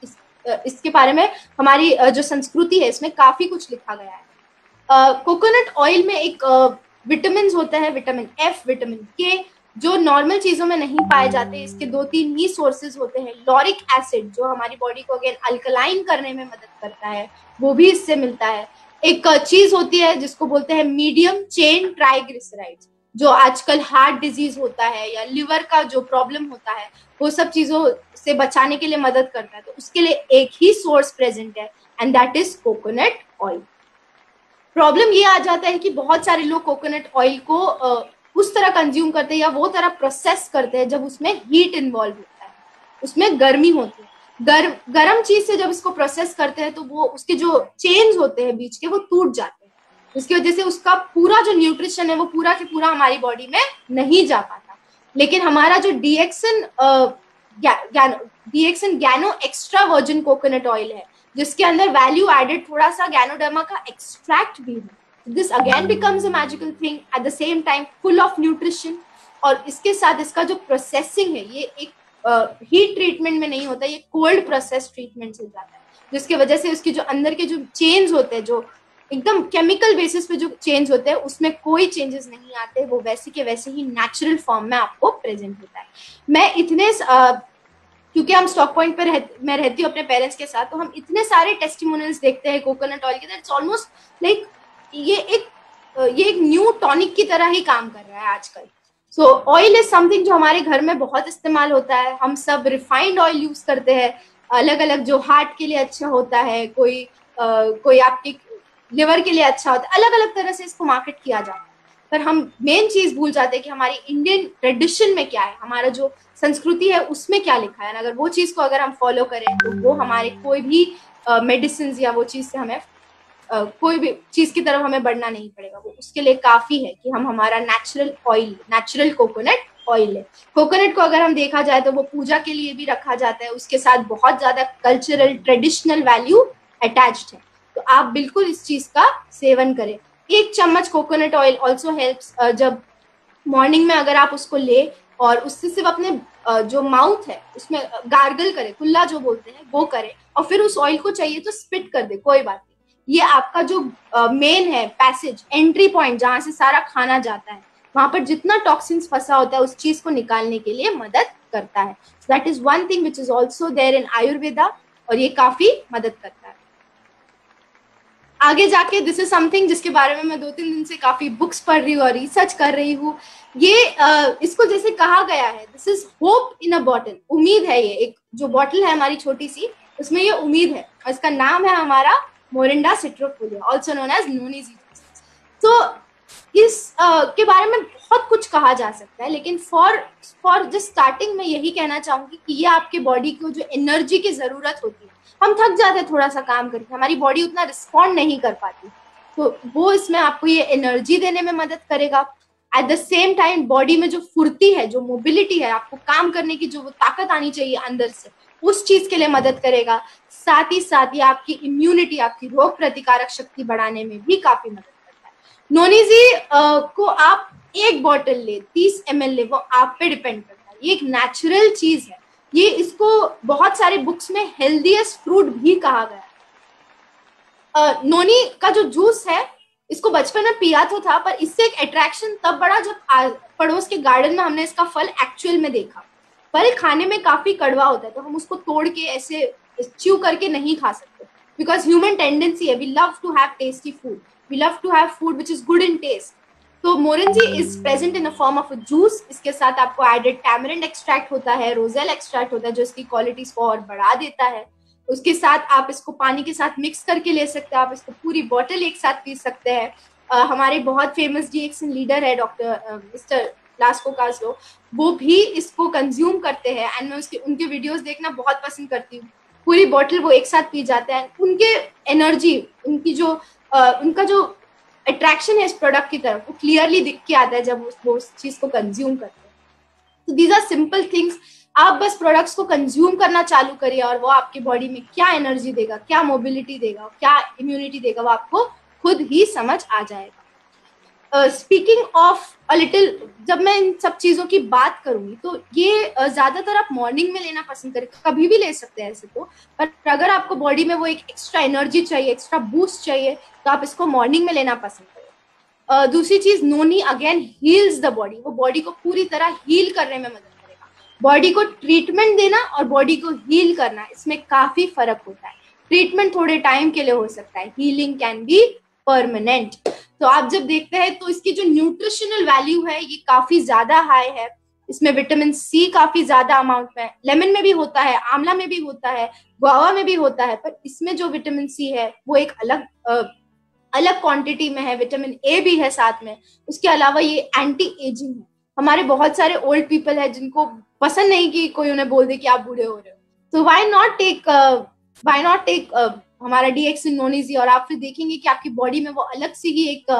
इसके बारे में हमारी जो संस्कृति है इसमें काफी कुछ लिखा गया है। कोकोनट ऑयल में एक विटामिन होता है, विटामिन एफ, विटामिन के, जो नॉर्मल चीजों में नहीं पाए जाते। इसके 2-3 ही सोर्सेज होते हैं। लॉरिक एसिड जो हमारी बॉडी को अगेन अल्कलाइन करने में मदद करता है, वो भी इससे मिलता है। एक चीज होती है जिसको बोलते हैं मीडियम चेन ट्राइग्लिसराइड्स, जो आजकल हार्ट डिजीज होता है या लिवर का जो प्रॉब्लम होता है, वो सब चीजों से बचाने के लिए मदद करता है। तो उसके लिए एक ही सोर्स प्रेजेंट है, and that is coconut oil. Problem ये आ जाता है कि बहुत सारे लोग कोकोनट ऑयल को उस तरह कंज्यूम करते हैं या वो तरह प्रोसेस करते हैं जब उसमें हीट इन्वॉल्व होता है, उसमें गर्मी होती है। गर्म चीज से जब इसको प्रोसेस करते हैं तो वो उसके जो चेन्स होते हैं बीच के, वो टूट जाते हैं, जिसकी वजह से उसका पूरा जो न्यूट्रिशन है वो पूरा के पूरा हमारी बॉडी में नहीं जा पाता। लेकिन हमारा जो डीएक्सन गैनो एक्स्ट्रा वर्जिन कोकोनट ऑयल है, जिसके अंदर वैल्यू एडेड थोड़ा सा गैनोडर्मा का एक्सट्रैक्ट भी है, this again becomes a magical thing, eight the same time full of nutrition. और इसके साथ इसका जो प्रोसेसिंग है, ये एक हीट ट्रीटमेंट में नहीं होता, ये कोल्ड प्रोसेस ट्रीटमेंट से जाता है, जिसकी वजह से उसकी जो अंदर के जो चेंज होते हैं, जो एकदम केमिकल बेसिस पे जो चेंज होते हैं, उसमें कोई चेंजेस नहीं आते, वो वैसे के वैसे ही नेचुरल फॉर्म में आपको प्रेजेंट होता है। मैं इतने क्योंकि हम स्टॉक पॉइंट पे मैं रहती हूँ अपने पेरेंट्स के साथ, तो हम इतने सारे टेस्टिमोनियल्स देखते हैं कोकोनट ऑयल के, इट्स ऑलमोस्ट लाइक ये एक न्यू टॉनिक की तरह ही काम कर रहा है आजकल। सो ऑयल इज समथिंग जो हमारे घर में बहुत इस्तेमाल होता है। हम सब रिफाइंड ऑयल यूज करते हैं, अलग अलग, जो हार्ट के लिए अच्छा होता है, कोई आपके लिवर के लिए अच्छा होता है, अलग अलग तरह से इसको मार्केट किया जाता है। पर हम मेन चीज भूल जाते हैं कि हमारी इंडियन ट्रेडिशन में क्या है, हमारा जो संस्कृति है उसमें क्या लिखा है। अगर वो चीज को अगर हम फॉलो करें तो वो हमारे कोई भी मेडिसिन या वो चीज से हमें कोई भी चीज की तरफ हमें बढ़ना नहीं पड़ेगा। वो उसके लिए काफी है कि हम हमारा नेचुरल कोकोनट ऑयल है। कोकोनट को अगर हम देखा जाए तो वो पूजा के लिए भी रखा जाता है, उसके साथ बहुत ज्यादा कल्चरल ट्रेडिशनल वैल्यू अटैच्ड है। तो आप बिल्कुल इस चीज का सेवन करें। 1 चम्मच कोकोनट ऑयल ऑल्सो हेल्प्स, जब मॉर्निंग में अगर आप उसको ले और उससे सिर्फ अपने जो माउथ है उसमें गार्गल करे, कुल्ला जो बोलते हैं वो करे, और फिर उस ऑयल को चाहिए तो स्पिट कर दे, कोई बात नहीं। ये आपका जो मेन है पैसेज, एंट्री पॉइंट, जहां से सारा खाना जाता है, वहां पर जितना टॉक्सिन्स फंसा होता है उस चीज को निकालने के लिए मदद करता है। That is one thing which is also there in Ayurveda, और ये काफी मदद करता है। आगे जाके दिस इज समथिंग जिसके बारे में मैं 2-3 दिन से काफी बुक्स पढ़ रही हूँ और रिसर्च कर रही हूँ। ये इसको जैसे कहा गया है, this is hope in a bottle, उम्मीद है। ये एक जो बॉटल है हमारी छोटी सी, उसमें ये उम्मीद है, और इसका नाम है हमारा मोरिंडा सिट्रोफोलिया, ऑल्सो नोन एज नोनी जीजस। तो इस के बारे में बहुत कुछ कहा जा सकता है, लेकिन फॉर जस्ट स्टार्टिंग में यही कहना चाहूंगी कि ये आपके बॉडी को जो एनर्जी की जरूरत होती है, हम थक जाते हैं थोड़ा सा काम करके, हमारी बॉडी उतना रिस्पॉन्ड नहीं कर पाती, तो वो इसमें आपको ये एनर्जी देने में मदद करेगा। Eight the same time body में जो फुर्ती है, जो मोबिलिटी है, आपको काम करने की जो वो ताकत आनी चाहिए अंदर से, उस चीज के लिए मदद करेगा। साथ ही साथ ये आपकी इम्यूनिटी, आपकी रोग प्रतिकारक शक्ति बढ़ाने में भी काफी मदद करता है। नोनीजी को आप 1 बॉटल ले, 30 ml ले, वो आप पे डिपेंड करता है। ये एक नेचुरल चीज है। ये इसको बहुत सारे बुक्स में हेल्दीएस्ट फ्रूट भी कहा गया है। नोनी का जो जूस है, इसको बचपन में पिया तो था, पर इससे एक अट्रैक्शन तब बढ़ा जब पड़ोस के गार्डन में हमने इसका फल एक्चुअल में देखा। फल खाने में काफी कड़वा होता है, तो हम उसको तोड़ के ऐसे च्यू करके नहीं खा सकते, बिकॉज ह्यूमन टेंडेंसी है, we love to have tasty food, we love to have food which is good in taste. तो Morinzhi is present in a form of a juice. इसके साथ आपको एडेड टैमरिंड एक्सट्रैक्ट होता है, roselle extract होता है, जो इसकी क्वालिटीज को और बढ़ा देता है। उसके साथ आप इसको पानी के साथ मिक्स करके ले सकते हैं, आप इसको पूरी बॉटल एक साथ पी सकते हैं। हमारे बहुत फेमस डीएक्सन लीडर है डॉक्टर मिस्टर लास्को कास्लो, वो भी इसको कंज्यूम करते हैं, एंड मैं उनके वीडियोस देखना बहुत पसंद करती हूँ। पूरी बॉटल वो एक साथ पी जाते हैं। उनके एनर्जी, उनका जो अट्रैक्शन है इस प्रोडक्ट की तरफ, वो क्लियरली दिख के आता है जब वो उस चीज को कंज्यूम करते हैं। तो दीज आर सिंपल थिंग्स। आप बस प्रोडक्ट्स को कंज्यूम करना चालू करिए, और वो आपकी बॉडी में क्या एनर्जी देगा, क्या मोबिलिटी देगा, क्या इम्यूनिटी देगा, वो आपको खुद ही समझ आ जाएगा। स्पीकिंग ऑफ अ लिटिल, जब मैं इन सब चीजों की बात करूंगी तो ये ज्यादातर आप मॉर्निंग में लेना पसंद करें, कभी भी ले सकते हैं ऐसे तो, पर अगर आपको बॉडी में वो एक एक्स्ट्रा एनर्जी चाहिए, एक्स्ट्रा बूस्ट चाहिए, तो आप इसको मॉर्निंग में लेना पसंद करें। दूसरी चीज, नोनी अगेन हील्स द बॉडी, वो बॉडी को पूरी तरह हील करने में मदद करेगा। बॉडी को ट्रीटमेंट देना और बॉडी को हील करना, इसमें काफी फर्क होता है। ट्रीटमेंट थोड़े टाइम के लिए हो सकता है, हीलिंग कैन बी परमानेंट। तो आप जब देखते हैं तो इसकी जो न्यूट्रिशनल वैल्यू है ये काफी ज्यादा हाई है। इसमें विटामिन सी काफी ज्यादा अमाउंट में, लेमन में भी होता है, आंवला में भी होता है, गुआवा में भी होता है, पर इसमें जो विटामिन सी है वो एक अलग क्वांटिटी में है। विटामिन ए भी है साथ में। उसके अलावा ये एंटी एजिंग है। हमारे बहुत सारे ओल्ड पीपल है जिनको पसंद नहीं कि कोई उन्हें बोल दे कि आप बूढ़े हो रहे हो, तो व्हाई नॉट टेक हमारा डीएक्सिन नोन-ईजी, और आप फिर देखेंगे कि आपकी बॉडी में वो अलग सी ही एक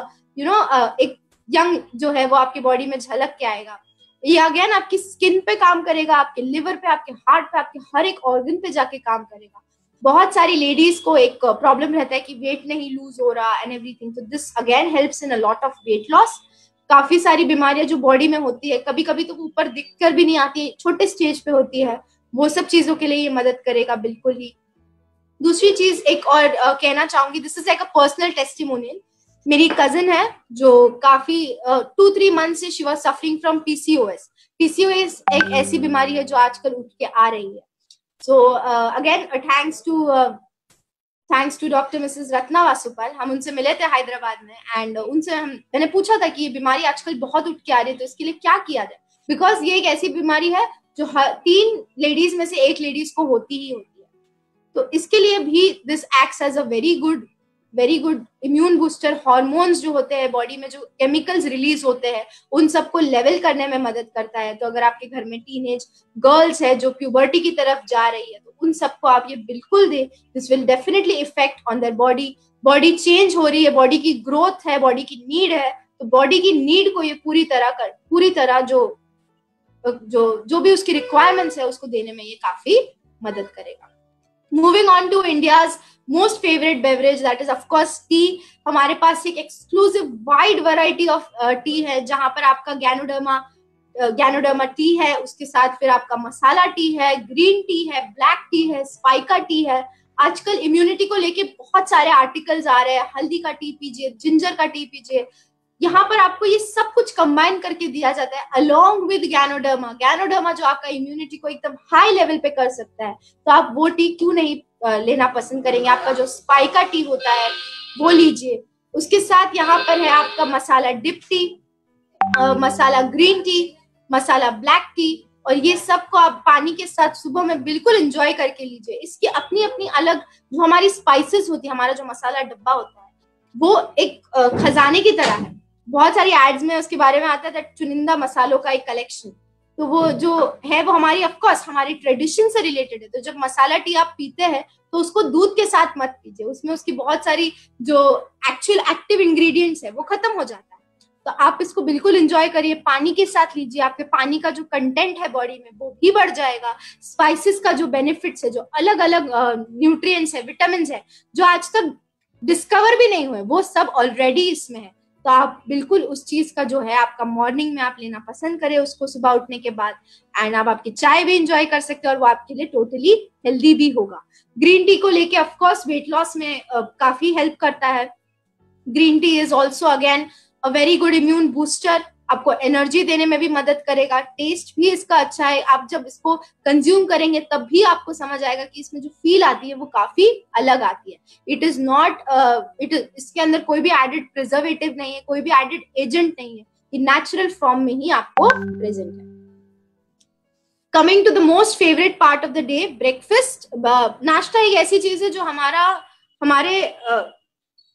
एक यंग जो है वो आपकी बॉडी में झलक के आएगा। ये अगेन आपकी स्किन पे काम करेगा, आपके लिवर पे, आपके हार्ट पे, आपके हर एक ऑर्गन पे जाके काम करेगा। बहुत सारी लेडीज को एक प्रॉब्लम रहता है कि वेट नहीं लूज हो रहा एंड एवरीथिंग, तो this again helps in a lot of weight loss. काफी सारी बीमारियां जो बॉडी में होती है, कभी कभी तो ऊपर दिख कर भी नहीं आती, छोटे स्टेज पे होती है, वो सब चीजों के लिए ये मदद करेगा बिल्कुल ही। दूसरी चीज एक और कहना चाहूंगी, this is like a personal testimonial. मेरी कजिन है जो काफी 2-3 मंथ से she was suffering from PCOS. PCOS एक ऐसी बीमारी है जो आजकल उठ के आ रही है। So again thanks to doctor Mrs Ratna Vasupal. हम उनसे मिले थे हैदराबाद में एंड मैंने पूछा था कि ये बीमारी आजकल बहुत उठ के आ रही है, तो इसके लिए क्या किया जाए, बिकॉज ये एक ऐसी बीमारी है जो 3 लेडीज में से 1 लेडीज को होती ही होती है। तो इसके लिए भी this acts as a very good immune booster. Hormones जो होते हैं बॉडी में, जो केमिकल्स रिलीज होते हैं, उन सबको लेवल करने में मदद करता है। तो अगर आपके घर में टीनेज गर्ल्स है जो प्यूबर्टी की तरफ जा रही है, तो उन सबको आप ये बिल्कुल दे। This will definitely effect on their body. Body change हो रही है, बॉडी की ग्रोथ है, बॉडी की नीड है, तो बॉडी की नीड को ये पूरी तरह जो भी उसकी रिक्वायरमेंट्स है उसको देने में ये काफी मदद करेगा। Moving on to India's most favourite beverage, that is of course tea. हमारे पास एक exclusive wide variety of tea है, जहां पर आपका गैनोडर्मा टी है, उसके साथ फिर आपका मसाला टी है, ग्रीन टी है, ब्लैक टी है, स्पाइका टी है। आजकल इम्यूनिटी को लेके बहुत सारे आर्टिकल्स आ रहे हैं, हल्दी का टी पीजिए, जिंजर का टी पीजिए। यहाँ पर आपको ये सब कुछ कंबाइन करके दिया जाता है अलोंग विद गैनोडर्मा जो आपका इम्यूनिटी को एकदम हाई लेवल पे कर सकता है। तो आप वो टी क्यों नहीं लेना पसंद करेंगे? आपका जो स्पाइका टी होता है वो लीजिए। उसके साथ यहाँ पर है आपका मसाला डिप टी, मसाला ग्रीन टी, मसाला ब्लैक टी, और ये सब को आप पानी के साथ सुबह में बिल्कुल एंजॉय करके लीजिए। इसकी अपनी अपनी अलग जो हमारी स्पाइसेस होती है, हमारा जो मसाला डब्बा होता है वो एक खजाने की तरह है। बहुत सारी एड्स में उसके बारे में आता है चुनिंदा मसालों का एक कलेक्शन। तो वो जो है वो हमारी ऑफकोर्स हमारी ट्रेडिशन से रिलेटेड है। तो जब मसाला टी आप पीते हैं तो उसको दूध के साथ मत पीजिए, उसमें उसकी बहुत सारी जो एक्चुअल एक्टिव इंग्रेडिएंट्स है वो खत्म हो जाता है। तो आप इसको बिल्कुल एंजॉय करिए, पानी के साथ लीजिए। आपके पानी का जो कंटेंट है बॉडी में वो भी बढ़ जाएगा। स्पाइसेस का जो बेनिफिट्स है, जो अलग अलग न्यूट्रिएंट्स है, विटामिन है, जो आज तक डिस्कवर भी नहीं हुए, वो सब ऑलरेडी इसमें है। तो आप बिल्कुल उस चीज का जो है आपका मॉर्निंग में आप लेना पसंद करें उसको सुबह उठने के बाद, एंड आप आपकी चाय भी एंजॉय कर सकते हैं और वो आपके लिए टोटली हेल्दी भी होगा। ग्रीन टी को लेके ऑफ कोर्स वेट लॉस में काफी हेल्प करता है। Green tea is also again a very good immune booster, आपको एनर्जी देने में भी मदद करेगा। टेस्ट भी इसका अच्छा है, आप जब इसको कंज्यूम करेंगे तब भी आपको समझ आएगा कि इसमें जो फील आती है वो काफी अलग आती है। इट इज नॉट इसके अंदर कोई भी एडेड प्रिजर्वेटिव नहीं है, कोई भी एडेड एजेंट नहीं है, ये नेचुरल फॉर्म में ही आपको प्रेजेंट है। Coming to the most favourite part of the day, breakfast. नाश्ता एक ऐसी चीज है जो हमारे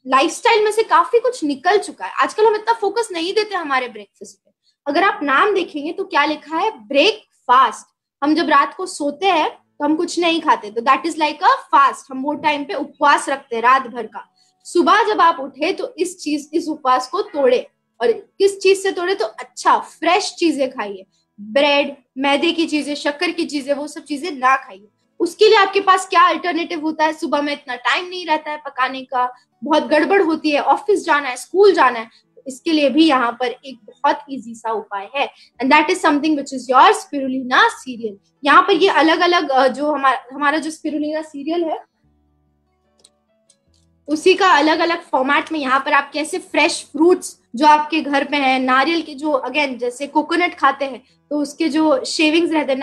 लाइफस्टाइल में से काफी कुछ निकल चुका है। आजकल हम इतना फोकस नहीं देते हमारे ब्रेकफास्ट पे। अगर आप नाम देखेंगे तो क्या लिखा है? ब्रेकफास्ट। हम जब रात को सोते हैं तो हम कुछ नहीं खाते, तो that is like a fast. हम वो टाइम पे उपवास रखते हैं रात भर का। सुबह जब आप उठे तो इस उपवास को तोड़े, और किस चीज से तोड़े? तो अच्छा फ्रेश चीजें खाइए। ब्रेड, मैदे की चीजें, शक्कर की चीजें, वो सब चीजें ना खाइए। उसके लिए आपके पास क्या अल्टरनेटिव होता है? सुबह में इतना टाइम नहीं रहता है पकाने का, बहुत गड़बड़ होती है, ऑफिस जाना है, स्कूल जाना है। इसके लिए भी यहाँ पर एक बहुत इजी सा उपाय है, and that is something which is your spirulina serial. यहाँ पर ये अलग अलग जो हमारा जो स्पिरुलिना सीरियल है उसी का अलग अलग फॉर्मेट में यहाँ पर आप कैसे फ्रेश फ्रूट्स जो आपके घर पे हैं, नारियल के जो अगेन जैसे कोकोनट खाते हैं तो उसके जो शेविंग्स रहते हैं,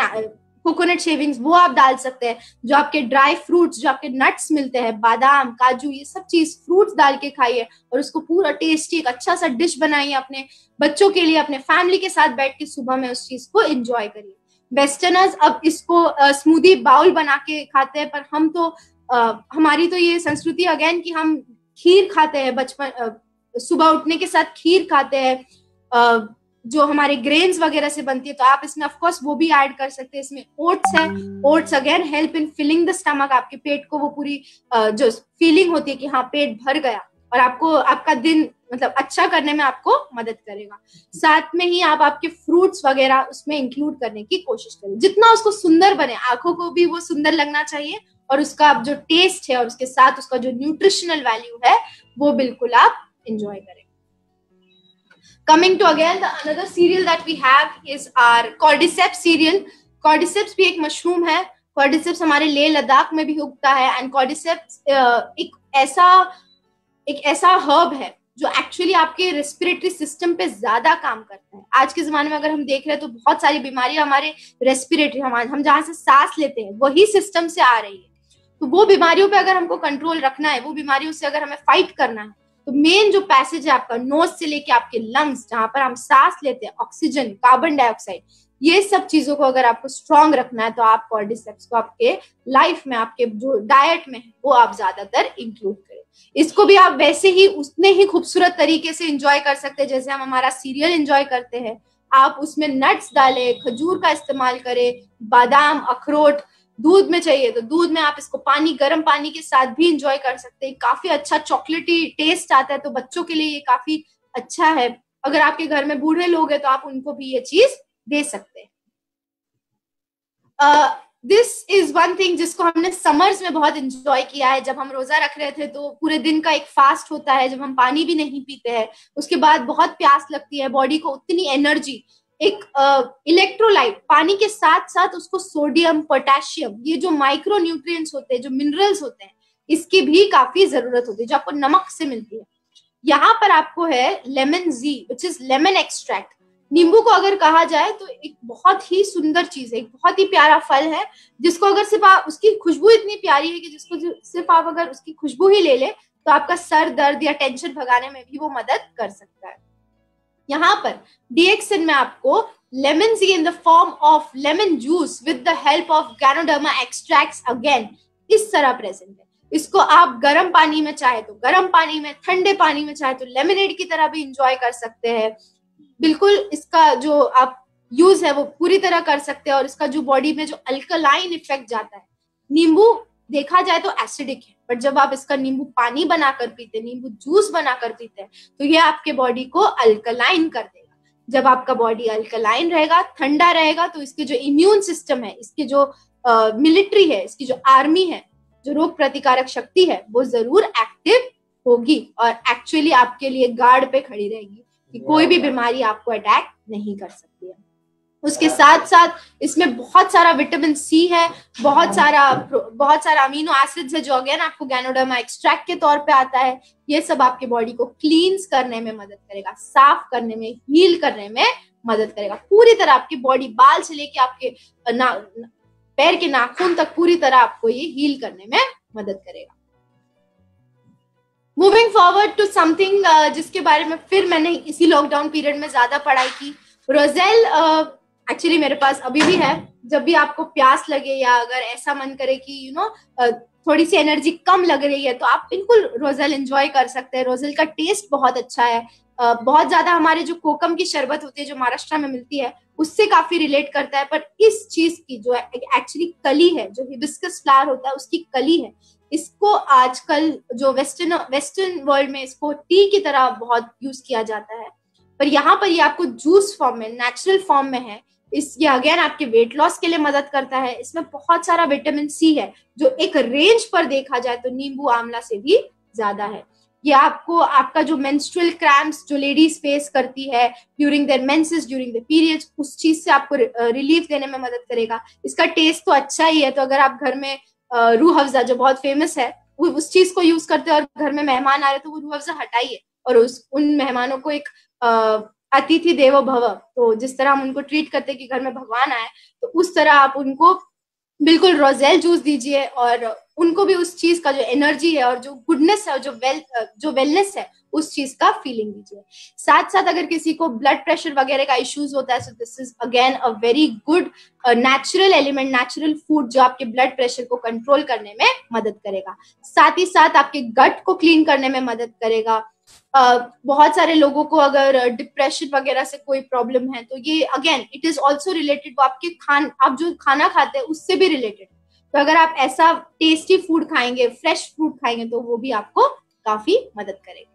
कोकोनट शेविंग्स वो आप डाल सकते हैं। जो आपके ड्राई फ्रूट्स, जो आपके नट्स मिलते हैं, बादाम, काजू, ये सब चीज फ्रूट्स डाल के खाइए और उसको पूरा टेस्टी एक अच्छा सा डिश बनाइए अपने बच्चों के लिए, अपने फैमिली के साथ बैठ के सुबह में उस चीज को एंजॉय करिए। वेस्टर्नर्स अब इसको स्मूदी बाउल बना के खाते हैं, पर हम तो हमारी तो ये संस्कृति अगेन कि हम खीर खाते हैं बचपन, सुबह उठने के साथ खीर खाते हैं जो हमारे ग्रेन्स वगैरह से बनती है। तो आप इसमें ऑफ कोर्स वो भी ऐड कर सकते हैं। इसमें ओट्स है, oats again help in filling the stomach, आपके पेट को वो पूरी जो फीलिंग होती है कि हाँ पेट भर गया, और आपको आपका दिन मतलब अच्छा करने में आपको मदद करेगा। साथ में ही आप आपके फ्रूट्स वगैरह उसमें इंक्लूड करने की कोशिश करें, जितना उसको सुंदर बने, आंखों को भी वो सुंदर लगना चाहिए, और उसका जो टेस्ट है और उसके साथ उसका जो न्यूट्रिशनल वैल्यू है वो बिल्कुल आप एंजॉय करें। Coming to again the another cereal that we have is our cordyceps cereal. Cordyceps भी एक मशरूम है। cordyceps हमारे लेह लद्दाख में भी उगता है, एंड cordyceps एक ऐसा हर्ब है जो एक्चुअली आपके रेस्पिरेटरी सिस्टम पे ज्यादा काम करता है। आज के जमाने में अगर हम देख रहे हैं तो बहुत सारी बीमारियां हमारे रेस्पिरेटरी, हम जहां से सांस लेते हैं वही सिस्टम से आ रही है। तो वो बीमारियों पे अगर हमको कंट्रोल रखना है, वो बीमारियों से अगर हमें फाइट करना है, तो मेन जो पैसेज है आपका नोज से लेके आपके लंग्स, जहां पर हम सांस लेते हैं, ऑक्सीजन, कार्बन डाइऑक्साइड, ये सब चीजों को अगर आपको स्ट्रांग रखना है तो आप कॉर्डिसेप्स को आपके लाइफ में, आपके जो डाइट में है वो आप ज्यादातर इंक्लूड करें। इसको भी आप वैसे ही उतने ही खूबसूरत तरीके से एंजॉय कर सकते हैं जैसे हम हमारा सीरियल एंजॉय करते हैं। आप उसमें नट्स डालें, खजूर का इस्तेमाल करें, बादाम, अखरोट, दूध में चाहिए तो दूध में आप इसको पानी, गर्म पानी के साथ भी एंजॉय कर सकते हैं। काफी अच्छा चॉकलेटी टेस्ट आता है, तो बच्चों के लिए ये काफी अच्छा है। अगर आपके घर में बूढ़े लोग हैं तो आप उनको भी ये चीज दे सकते हैं। दिस इज वन थिंग जिसको हमने समर्स में बहुत एंजॉय किया है। जब हम रोजा रख रहे थे तो पूरे दिन का एक फास्ट होता है, जब हम पानी भी नहीं पीते हैं, उसके बाद बहुत प्यास लगती है, बॉडी को उतनी एनर्जी, एक इलेक्ट्रोलाइट, पानी के साथ साथ उसको सोडियम, पोटेशियम, ये जो माइक्रो न्यूट्रिएंट्स होते हैं, जो मिनरल्स होते हैं, इसकी भी काफी जरूरत होती है जो आपको नमक से मिलती है। यहाँ पर आपको है Lemonzhi, which is lemon extract. नींबू को अगर कहा जाए तो एक बहुत ही सुंदर चीज है, एक बहुत ही प्यारा फल है, जिसको अगर सिर्फ आप, उसकी खुशबू इतनी प्यारी है कि जिसको सिर्फ आप अगर उसकी खुशबू ही ले ले तो आपका सर दर्द या टेंशन भगाने में भी वो मदद कर सकता है। यहाँ पर डीएक्सिन में आपको Lemonzhi in the form of lemon juice with the help of ganoderma extracts again इस तरह प्रेजेंट है। इसको आप गर्म पानी में चाहे तो गर्म पानी में, ठंडे पानी में चाहे तो लेमनेड की तरह भी इंजॉय कर सकते हैं। बिल्कुल इसका जो आप यूज है वो पूरी तरह कर सकते हैं, और इसका जो बॉडी में जो अल्कलाइन इफेक्ट जाता है, नींबू देखा जाए तो एसिडिक है, बट जब आप इसका नींबू पानी बनाकर पीते, नींबू जूस बनाकर पीते हैं, तो ये आपके बॉडी को अल्कलाइन कर देगा। जब आपका बॉडी अल्कलाइन रहेगा, ठंडा रहेगा, तो इसके जो इम्यून सिस्टम है, इसकी जो मिलिट्री है, इसकी जो आर्मी है, जो रोग प्रतिकारक शक्ति है, वो जरूर एक्टिव होगी और एक्चुअली आपके लिए गार्ड पे खड़ी रहेगी कि कोई भी बीमारी आपको अटैक नहीं कर सकती है। उसके साथ साथ इसमें बहुत सारा विटामिन सी है, बहुत सारा अमीनो एसिड्स है, जो अगेन आपको गैनोडर्मा एक्सट्रैक्ट के तौर पे आता है। ये सब आपके बॉडी को क्लींस करने में मदद करेगा, साफ करने में, हील करने में मदद करेगा। पूरी तरह आपकी बॉडी, बाल से लेके आपके पैर के नाखून तक, पूरी तरह आपको ये हील करने में मदद करेगा। मूविंग फॉरवर्ड टू समथिंग जिसके बारे में फिर मैंने इसी लॉकडाउन पीरियड में ज्यादा पढ़ाई की, रोजेल एक्चुअली मेरे पास अभी भी है। जब भी आपको प्यास लगे या अगर ऐसा मन करे कि थोड़ी सी एनर्जी कम लग रही है, तो आप बिल्कुल रोजेल एंजॉय कर सकते हैं। रोजेल का टेस्ट बहुत अच्छा है, बहुत ज्यादा हमारे जो कोकम की शरबत होती है जो महाराष्ट्र में मिलती है उससे काफी रिलेट करता है। पर इस चीज की जो एक्चुअली कली है, जो हिबिस्कस फ्लावर होता है उसकी कली है, इसको आजकल जो वेस्टर्न वर्ल्ड में इसको टी की तरह बहुत यूज किया जाता है, पर यहाँ पर ये आपको जूस फॉर्म में, नेचुरल फॉर्म में है। ये अगेन आपके वेट लॉस के लिए मदद करता है। इसमें बहुत सारा विटामिन सी है जो एक रेंज पर देखा जाए तो नींबू आंवला से भी ज्यादा है। ये आपको आपका जो मेंस्ट्रुअल क्रैम्प्स जो लेडीज फेस करती है during their menses, during the periods, उस चीज से आपको रिलीफ देने में मदद करेगा। इसका टेस्ट तो अच्छा ही है, तो अगर आप घर में रूह अफ़ज़ा जो बहुत फेमस है उस चीज को यूज करते हैं और घर में मेहमान आ रहे तो वो रूह अफ़ज़ा हटाइए और उन मेहमानों को एक अतिथि देवो भव, तो जिस तरह हम उनको ट्रीट करते हैं कि घर में भगवान आए, तो उस तरह आप उनको बिल्कुल रोजेल जूस दीजिए, और उनको भी उस चीज का जो एनर्जी है और जो गुडनेस है और जो वेलनेस है उस चीज का फीलिंग दीजिए। साथ साथ अगर किसी को ब्लड प्रेशर वगैरह का इश्यूज होता है, so this is again a very good natural element, natural food जो आपके ब्लड प्रेशर को कंट्रोल करने में मदद करेगा। साथ ही साथ आपके गट को क्लीन करने में मदद करेगा। बहुत सारे लोगों को अगर डिप्रेशन वगैरह से कोई प्रॉब्लम है, तो ये again it is also related, वो आपके आप जो खाना खाते हैं उससे भी रिलेटेड। तो अगर आप ऐसा टेस्टी फूड खाएंगे, फ्रेश फूड खाएंगे, तो वो भी आपको काफी मदद करेगा।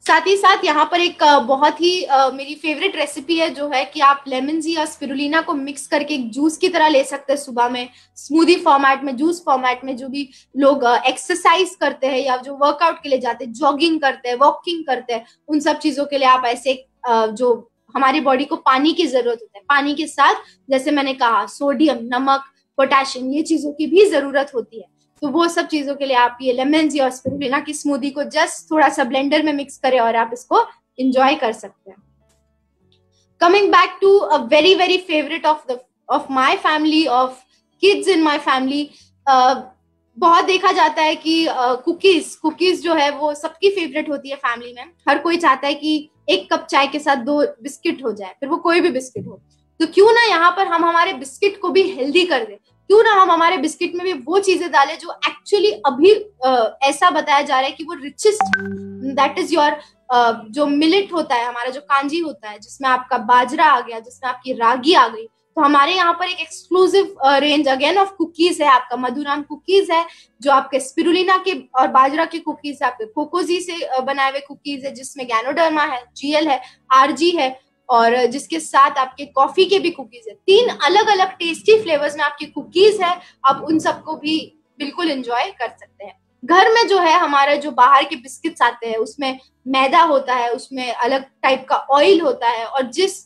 साथ ही साथ यहाँ पर एक बहुत ही मेरी फेवरेट रेसिपी है, जो है कि आप लेमन जी या स्पिरुलिना को मिक्स करके एक जूस की तरह ले सकते हैं सुबह में, स्मूदी फॉर्मेट में, जूस फॉर्मेट में। जो भी लोग एक्सरसाइज करते हैं या जो वर्कआउट के लिए जाते हैं, जॉगिंग करते हैं, वॉकिंग करते हैं, उन सब चीजों के लिए आप ऐसे जो हमारी बॉडी को पानी की जरूरत होती है, पानी के साथ जैसे मैंने कहा सोडियम, नमक, पोटेशियम, ये चीजों की भी जरूरत होती है। तो वो सब चीजों के लिए आप ये लेमन जी और स्पिरुलिना की स्मूदी को जस्ट थोड़ा सा ब्लेंडर में मिक्स करें और आप इसको एंजॉय कर सकते हैं। Coming back to a very very favourite of my family, of kids in my family, बहुत देखा जाता है कि कुकीज जो है वो सबकी फेवरेट होती है फैमिली में। हर कोई चाहता है कि एक कप चाय के साथ 2 बिस्किट हो जाए, फिर वो कोई भी बिस्किट हो। तो क्यों ना यहाँ पर हम हमारे बिस्किट को भी हेल्दी कर दें, क्यों ना हम हमारे बिस्किट में भी वो चीजें डालें जो एक्चुअली अभी ऐसा बताया जा रहा है कि वो रिचेस्ट, दैट इज योर जो मिलेट होता है, हमारा जो कांजी होता है, जिसमें आपका बाजरा आ गया, जिसमें आपकी रागी आ गई। तो हमारे यहाँ पर एक exclusive range again of cookies है, आपका मधुराम कुकीज है, जो आपके स्पिरुलिना के और बाजरा के कुकीज है, आपके कोकोजी से बनाए हुए कुकीज है, जिसमें गैनोडर्मा है, जीएल है, आरजी है, और जिसके साथ आपके कॉफी के भी कुकीज है। 3 अलग अलग टेस्टी फ्लेवर्स में आपकी कुकीज है, आप उन सबको भी बिल्कुल एंजॉय कर सकते हैं। घर में जो है हमारे जो बाहर के बिस्किट्स आते हैं, उसमें मैदा होता है, उसमें अलग टाइप का ऑयल होता है, और जिस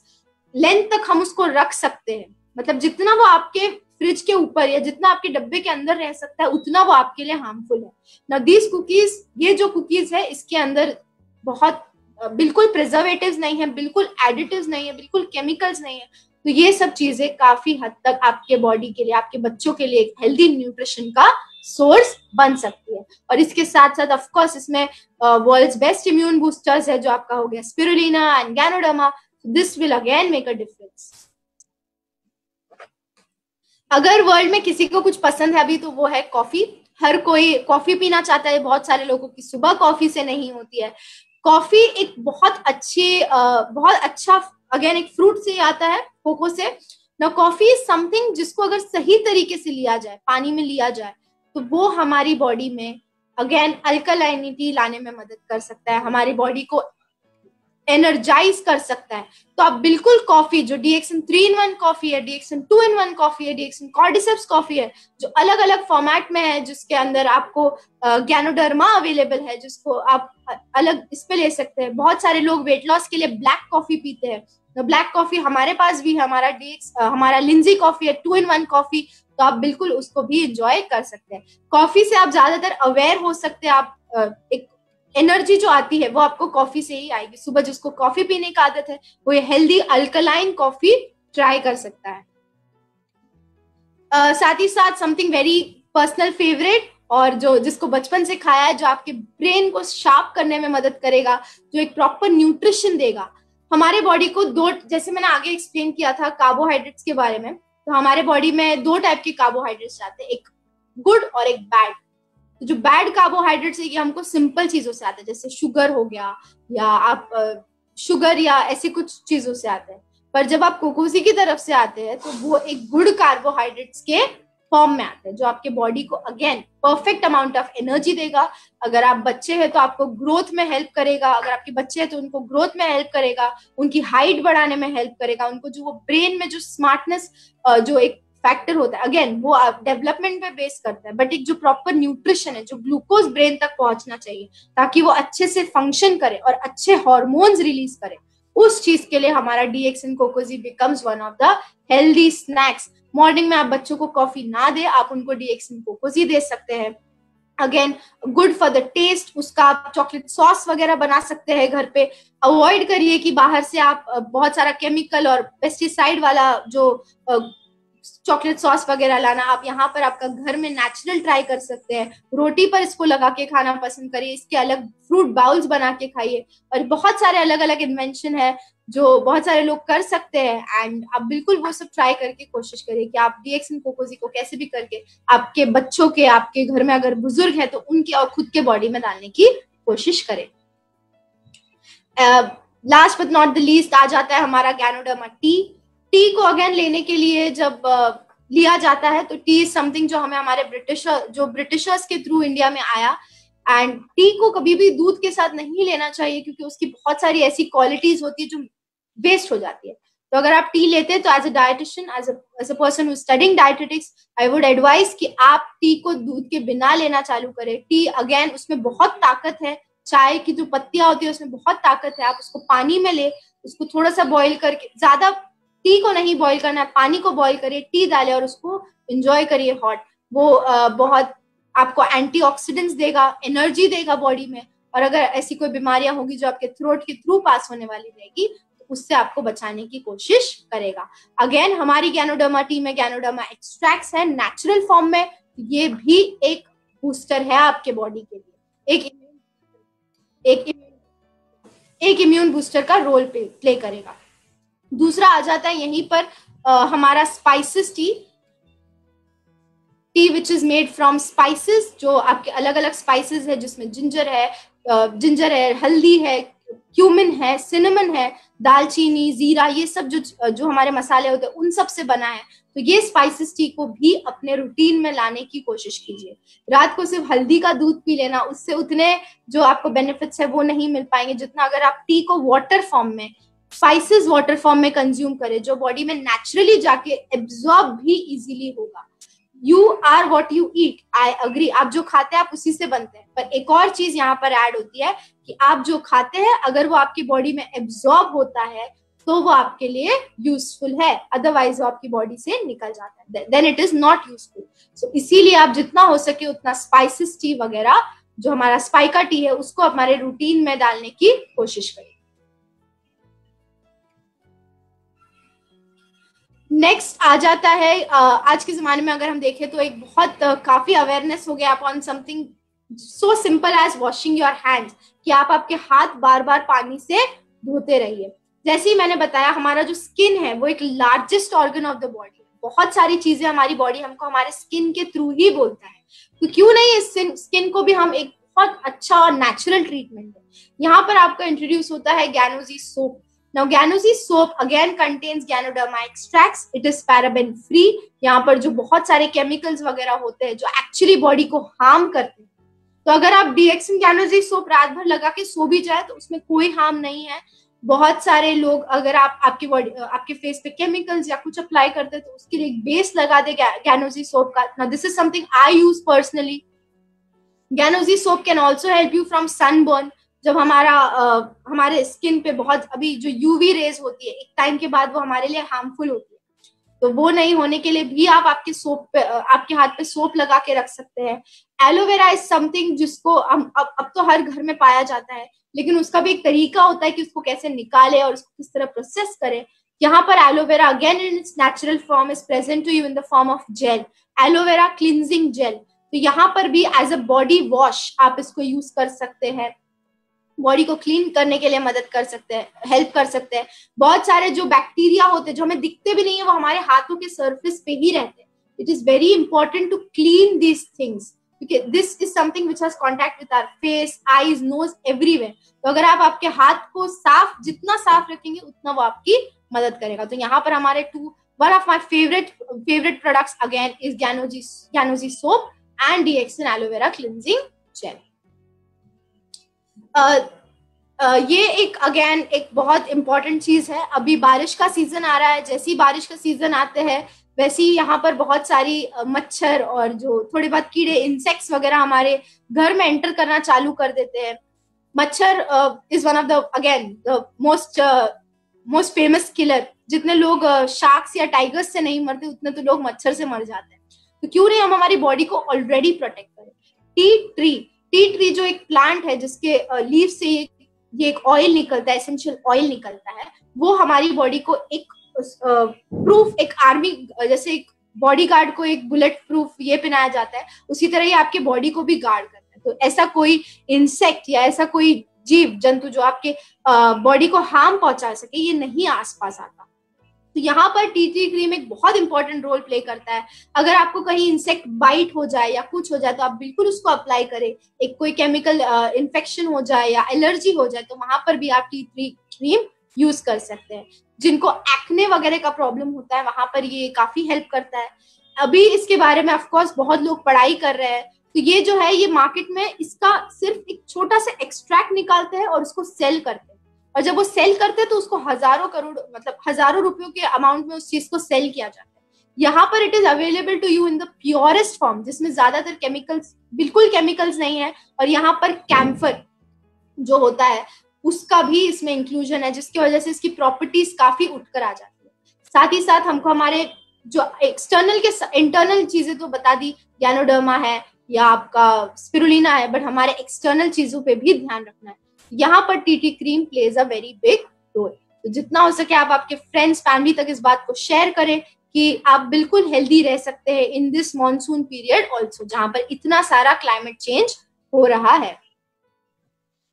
लेंथ तक हम उसको रख सकते हैं, मतलब जितना वो आपके फ्रिज के ऊपर या जितना आपके डब्बे के अंदर रह सकता है, उतना वो आपके लिए हार्मफुल है। ना दीज कुकीज, ये जो कुकीज है, इसके अंदर बहुत बिल्कुल प्रिजर्वेटिव्स नहीं है, बिल्कुल एडिटिव्स नहीं है, बिल्कुल केमिकल्स नहीं है। तो ये सब चीजें काफी हद तक आपके बॉडी के लिए, आपके बच्चों के लिए एक हेल्दी न्यूट्रिशन का सोर्स बन सकती है। और इसके साथ साथ ऑफ कोर्स इसमें वर्ल्ड्स बेस्ट इम्यून बूस्टर्स है, जो आपका हो गया spirulina and ganoderma. This will again make a difference. अगर वर्ल्ड में किसी को कुछ पसंद है अभी, तो वो है कॉफी। हर कोई कॉफी पीना चाहता है, बहुत सारे लोगों की सुबह कॉफी से नहीं होती है। कॉफी एक बहुत अच्छा अगेन एक फ्रूट से आता है, कोको से ना। कॉफी इज समथिंग जिसको अगर सही तरीके से लिया जाए, पानी में लिया जाए, तो वो हमारी बॉडी में अगेन अल्कलाइनिटी लाने में मदद कर सकता है, हमारी बॉडी को एनर्जाइज कर सकता है। तो आप बिल्कुल कॉफी, जो DXN 3 in 1 कॉफी है, DXN 2 in 1 कॉफी है, DXN कॉर्डिसेप्स कॉफी है, जो अलग अलग फॉर्मेट में है, जिसके अंदर आपको गैनोडर्मा अवेलेबल है, जिसको आप अलग इस पे ले सकते हैं। बहुत सारे लोग वेट लॉस के लिए ब्लैक कॉफी पीते हैं, तो ब्लैक कॉफी हमारे पास भी है, हमारा लिंजी कॉफी है, 2 in 1 कॉफी। तो आप बिल्कुल उसको भी इंजॉय कर सकते हैं। कॉफी से आप ज्यादातर अवेयर हो सकते हैं, आप एक एनर्जी जो आती है वो आपको कॉफी से ही आएगी। सुबह जिसको कॉफी पीने की आदत है, वो ये हेल्दी अल्कलाइन कॉफी ट्राई कर सकता है। साथ ही साथ समथिंग वेरी पर्सनल फेवरेट, और जो जिसको बचपन से खाया है, जो आपके ब्रेन को शार्प करने में मदद करेगा, जो एक प्रॉपर न्यूट्रिशन देगा हमारे बॉडी को। जैसे मैंने आगे एक्सप्लेन किया था कार्बोहाइड्रेट्स के बारे में, तो हमारे बॉडी में 2 टाइप के कार्बोहाइड्रेट्स आते हैं, एक गुड और एक बैड। तो जो बैड कार्बोहाइड्रेट्स है, ये हमको सिंपल चीजों से आते हैं, जैसे शुगर हो गया, या आप शुगर या ऐसी कुछ चीजों से आते हैं। पर जब आप कोकोसी की तरफ से आते हैं, तो वो एक गुड कार्बोहाइड्रेट्स के फॉर्म में आते हैं, जो आपके बॉडी को again perfect amount of energy देगा। अगर आप बच्चे हैं तो आपको ग्रोथ में हेल्प करेगा, अगर आपके बच्चे हैं तो उनको ग्रोथ में हेल्प करेगा, उनकी हाइट बढ़ाने में हेल्प करेगा, उनको जो वो ब्रेन में जो स्मार्टनेस जो एक फैक्टर होता है, अगेन वो डेवलपमेंट पे बेस करता है। बट एक जो प्रॉपर न्यूट्रिशन है, जो ग्लूकोज ब्रेन तक पहुंचना चाहिए ताकि वो अच्छे से फंक्शन करे और अच्छे हार्मोन्स रिलीज करे, उस चीज के लिए हमारा DXN Cocozhi becomes one of the healthy snacks. Morning में आप बच्चों को कॉफी ना दे, आप उनको DXN कोकोजी दे सकते हैं। Again good for the taste, उसका आप चॉकलेट सॉस वगैरह बना सकते हैं घर पे। अवॉइड करिए कि बाहर से आप बहुत सारा केमिकल और पेस्टिसाइड वाला जो चॉकलेट सॉस वगैरह लाना। आप यहाँ पर आपका घर में नेचुरल ट्राई कर सकते हैं, रोटी पर इसको लगा के खाना पसंद करिए, इसके अलग फ्रूट बाउल्स बना के खाइए, और बहुत सारे अलग अलग इन्वेंशन है जो बहुत सारे लोग कर सकते हैं। एंड आप बिल्कुल वो सब ट्राई करके कोशिश करिए कि आप डीएक्सन कोकोजी को कैसे भी करके आपके बच्चों के, आपके घर में अगर बुजुर्ग है तो उनके और खुद के बॉडी में डालने की कोशिश करें। Last but not the least आ जाता है हमारा गैनोडर्मा टी। टी को अगेन लेने के लिए जब लिया जाता है तो टी इज समथिंग जो हमें हमारे ब्रिटिशर्स के थ्रू इंडिया में आया। एंड टी को कभी भी दूध के साथ नहीं लेना चाहिए क्योंकि उसकी बहुत सारी ऐसी क्वालिटीज होती है जो वेस्ट हो जाती है। तो अगर आप टी लेते हैं तो as a dietitian, as a person who studying dietetics, I would advise कि आप टी को दूध के बिना लेना चालू करें। टी अगेन उसमें बहुत ताकत है, चाय की जो पत्तियां होती है उसमें बहुत ताकत है। आप उसको पानी में ले, उसको थोड़ा सा बॉईल करके, ज्यादा टी को नहीं बॉईल करना है, पानी को बॉईल करिए, टी डाले और उसको एंजॉय करिए हॉट। वो बहुत आपको एंटीऑक्सीडेंट्स देगा, एनर्जी देगा बॉडी में, और अगर ऐसी कोई बीमारियां होगी जो आपके थ्रोट के थ्रू पास होने वाली रहेगी तो उससे आपको बचाने की कोशिश करेगा। अगेन हमारी गैनोडर्मा टी में गैनोडर्मा एक्सट्रैक्ट्स है नेचुरल फॉर्म में, ये भी एक बूस्टर है आपके बॉडी के लिए, एक इम्यून बूस्टर का रोल प्ले करेगा। दूसरा आ जाता है यहीं पर हमारा spices T which is made from spices, जो आपके अलग अलग स्पाइसेस है जिसमें जिंजर है, हल्दी है, क्यूमिन है, सिनेमन है, दालचीनी, जीरा, ये सब जो हमारे मसाले होते हैं उन सब से बना है। तो ये स्पाइसेस टी को भी अपने रूटीन में लाने की कोशिश कीजिए। रात को सिर्फ हल्दी का दूध पी लेना, उससे उतने जो आपको बेनिफिट्स है वो नहीं मिल पाएंगे जितना अगर आप टी को वाटर फॉर्म में, स्पाइसेस वाटर फॉर्म में कंज्यूम करें, जो बॉडी में नेचुरली जाके एब्जॉर्ब भी इजीली होगा। You are what you eat, I agree, आप जो खाते हैं आप उसी से बनते हैं। पर एक और चीज यहाँ पर ऐड होती है कि आप जो खाते हैं अगर वो आपकी बॉडी में एब्जॉर्ब होता है तो वो आपके लिए यूजफुल है, अदरवाइज वो आपकी बॉडी से निकल जाता है, then it is not useful. So इसीलिए आप जितना हो सके उतना स्पाइसेस टी वगैरह, जो हमारा स्पाइका टी है, उसको हमारे रूटीन में डालने की कोशिश करें। नेक्स्ट आ जाता है आज के जमाने में अगर हम देखें तो एक बहुत काफी अवेयरनेस हो गया upon something so simple as washing your hands, कि आप आपके हाथ बार बार पानी से धोते रहिए। जैसे ही मैंने बताया हमारा जो स्किन है वो एक largest organ of the body, बहुत सारी चीजें हमारी बॉडी हमको हमारे स्किन के थ्रू ही बोलता है, तो क्यों नहीं इस स्किन को भी हम एक बहुत अच्छा और नेचुरल ट्रीटमेंट दें। यहाँ पर आपका इंट्रोड्यूस होता है गैनोजी soap. Now Ganozy soap again contains Ganoderma extracts. It is paraben free. यहाँ पर जो बहुत सारे केमिकल्स वगैरह होते हैं जो एक्चुअली बॉडी को हार्म करते हैं, तो अगर आप डीएक्सन गैनोजी सोप रात भर लगा के सो भी जाए तो उसमें कोई हार्म नहीं है। बहुत सारे लोग अगर आप आपके फेस पे केमिकल्स या कुछ अप्लाई करते हैं तो उसके लिए एक बेस लगा दे गैनोजी सोप का। Now this is something I use personally. Ganozy soap can also help you from sunburn. जब हमारे स्किन पे बहुत अभी जो यूवी रेज होती है एक टाइम के बाद वो हमारे लिए हार्मफुल होती है, तो वो नहीं होने के लिए भी आप आपके हाथ पे सोप लगा के रख सकते हैं। एलोवेरा इज समथिंग जिसको अब तो हर घर में पाया जाता है, लेकिन उसका भी एक तरीका होता है कि उसको कैसे निकाले और उसको किस तरह प्रोसेस करें। यहाँ पर aloe vera again in its natural form is present to you in the form of gel, aloe vera cleansing gel. तो यहाँ पर भी एज अ बॉडी वॉश आप इसको यूज कर सकते हैं, बॉडी को क्लीन करने के लिए मदद कर सकते हैं, हेल्प कर सकते हैं। बहुत सारे जो बैक्टीरिया होते हैं जो हमें दिखते भी नहीं है वो हमारे हाथों के सरफेस पे ही रहते हैं। It is very important to clean these things क्योंकि this is something which has contact with our face, eyes, nose, everywhere. तो अगर आप आपके हाथ को जितना साफ रखेंगे उतना वो आपकी मदद करेगा। तो यहाँ पर हमारे one of my favourite products again is Ganozhi soap and DXN aloe vera cleansing gel. ये एक बहुत इंपॉर्टेंट चीज है। अभी बारिश का सीजन आ रहा है, जैसे ही बारिश का सीजन आते हैं वैसे ही यहाँ पर बहुत सारी मच्छर और जो थोड़े बहुत कीड़े, इंसेक्ट्स वगैरह हमारे घर में एंटर करना चालू कर देते हैं। मच्छर is one of the most famous killer. जितने लोग शार्क्स या टाइगर्स से नहीं मरते उतने तो लोग मच्छर से मर जाते हैं। तो क्यों नहीं हम हमारी बॉडी को ऑलरेडी प्रोटेक्ट करें। टी ट्री जो एक प्लांट है जिसके लीफ से ये एक ऑयल निकलता है, एसेंशियल ऑयल निकलता है, वो हमारी बॉडी को एक प्रूफ, एक आर्मी जैसे एक बॉडीगार्ड को एक बुलेट प्रूफ ये पहनाया जाता है, उसी तरह ये आपके बॉडी को भी गार्ड करता है। तो ऐसा कोई इंसेक्ट या ऐसा कोई जीव जंतु जो आपके बॉडी को हार्म पहुंचा सके, ये नहीं आसपास आता। तो यहाँ पर टी ट्री क्रीम एक बहुत इंपॉर्टेंट रोल प्ले करता है। अगर आपको कहीं इंसेक्ट बाइट हो जाए या कुछ हो जाए तो आप बिल्कुल उसको अप्लाई करें। एक कोई केमिकल इन्फेक्शन हो जाए या एलर्जी हो जाए तो वहां पर भी आप टी ट्री क्रीम यूज कर सकते हैं। जिनको एक्ने वगैरह का प्रॉब्लम होता है वहां पर ये काफी हेल्प करता है। अभी इसके बारे में ऑफकोर्स बहुत लोग पढ़ाई कर रहे हैं। तो ये जो है ये मार्केट में इसका सिर्फ एक छोटा सा एक्सट्रैक्ट निकालते हैं और उसको सेल करते हैं, और जब वो सेल करते हैं तो उसको हजारों करोड़ मतलब हजारों रुपयों के अमाउंट में उस चीज को सेल किया जाता है। यहाँ पर it is available to you in the purest form, जिसमें ज्यादातर केमिकल्स, बिल्कुल केमिकल्स नहीं है, और यहाँ पर कैम्फर जो होता है उसका भी इसमें इंक्लूजन है, जिसकी वजह से इसकी प्रॉपर्टीज काफी उठकर आ जाती है। साथ ही साथ हमको हमारे जो एक्सटर्नल के इंटरनल चीजें तो बता दी, गैनोडर्मा है या आपका स्पिरुलिना है, बट हमारे एक्सटर्नल चीजों पे भी ध्यान रखना है। यहाँ पर TT cream plays a very big role. तो जितना हो सके आप आपके फ्रेंड्स, फैमिली तक इस बात को शेयर करें कि आप बिल्कुल हेल्दी रह सकते हैं in this monsoon period also, जहां पर इतना सारा क्लाइमेट चेंज हो रहा है।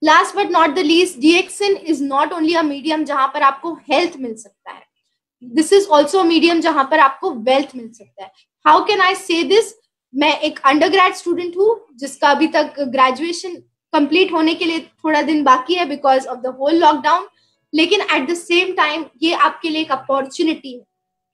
Last but not the least, DXN is not only a medium जहां पर आपको हेल्थ मिल सकता है, this is also a medium जहां पर आपको वेल्थ मिल सकता है। हाउ कैन आई से दिस? मैं एक अंडरग्रेड स्टूडेंट हूँ जिसका अभी तक ग्रेजुएशन कंप्लीट होने के लिए थोड़ा दिन बाकी है because of the whole lockdown, लेकिन एट द सेम टाइम ये आपके लिए एक अपॉर्चुनिटी है।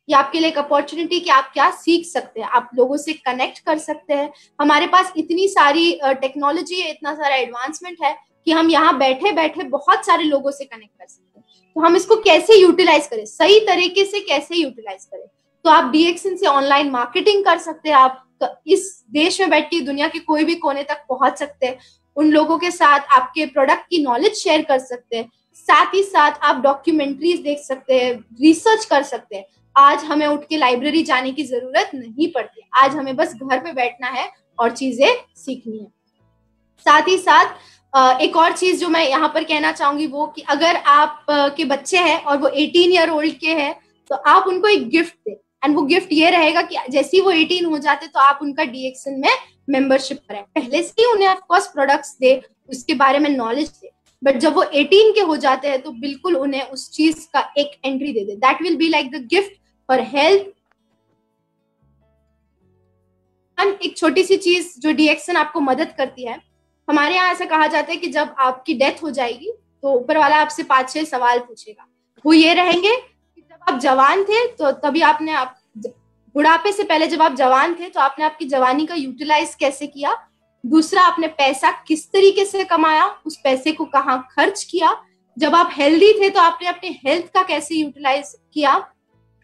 ये आपके लिए एक अपॉर्चुनिटी कि आप क्या सीख सकते हैं, आप लोगों से कनेक्ट कर सकते हैं। हमारे पास इतनी सारी टेक्नोलॉजी है, इतना सारा एडवांसमेंट है कि हम यहाँ बैठे बैठे बहुत सारे लोगों से कनेक्ट कर सकते हैं। तो हम इसको कैसे यूटिलाइज करें, सही तरीके से कैसे यूटिलाइज करें? तो आप डीएक्सिन से ऑनलाइन मार्केटिंग कर सकते हैं, आप इस देश में बैठ के दुनिया के कोई भी कोने तक पहुंच सकते हैं, उन लोगों के साथ आपके प्रोडक्ट की नॉलेज शेयर कर सकते हैं। साथ ही साथ आप डॉक्यूमेंट्रीज देख सकते हैं, रिसर्च कर सकते हैं। आज हमें उठ के लाइब्रेरी जाने की जरूरत नहीं पड़ती, आज हमें बस घर पे बैठना है और चीजें सीखनी है। साथ ही साथ एक और चीज जो मैं यहाँ पर कहना चाहूंगी वो कि अगर आप के बच्चे हैं और वो 18 ईयर ओल्ड के हैं तो आप उनको एक गिफ्ट दें, एंड वो गिफ्ट ये रहेगा कि जैसे ही वो 18 हो जाते तो आप उनका डीएक्सिन में मेंबरशिप करें। पहले से ही उन्हें ऑफकोर्स प्रोडक्ट्स दे, उसके बारे में नॉलेज दे, बट जब वो 18 के हो जाते हैं तो बिल्कुल उन्हें उस चीज का एक entry they they. That will be like the gift for health. एक छोटी सी चीज जो डीएक्सिन आपको मदद करती है, हमारे यहाँ ऐसा कहा जाता है कि जब आपकी डेथ हो जाएगी तो ऊपर वाला आपसे 5-6 सवाल पूछेगा। वो ये रहेंगे कि जब आप जवान थे तो तभी आपने बुढ़ापे से पहले जब आप जवान थे तो आपने आपकी जवानी का यूटिलाइज कैसे किया, दूसरा आपने पैसा किस तरीके से कमाया, उस पैसे को कहाँ खर्च किया, जब आप हेल्दी थे तो आपने अपने हेल्थ का कैसे यूटिलाइज किया,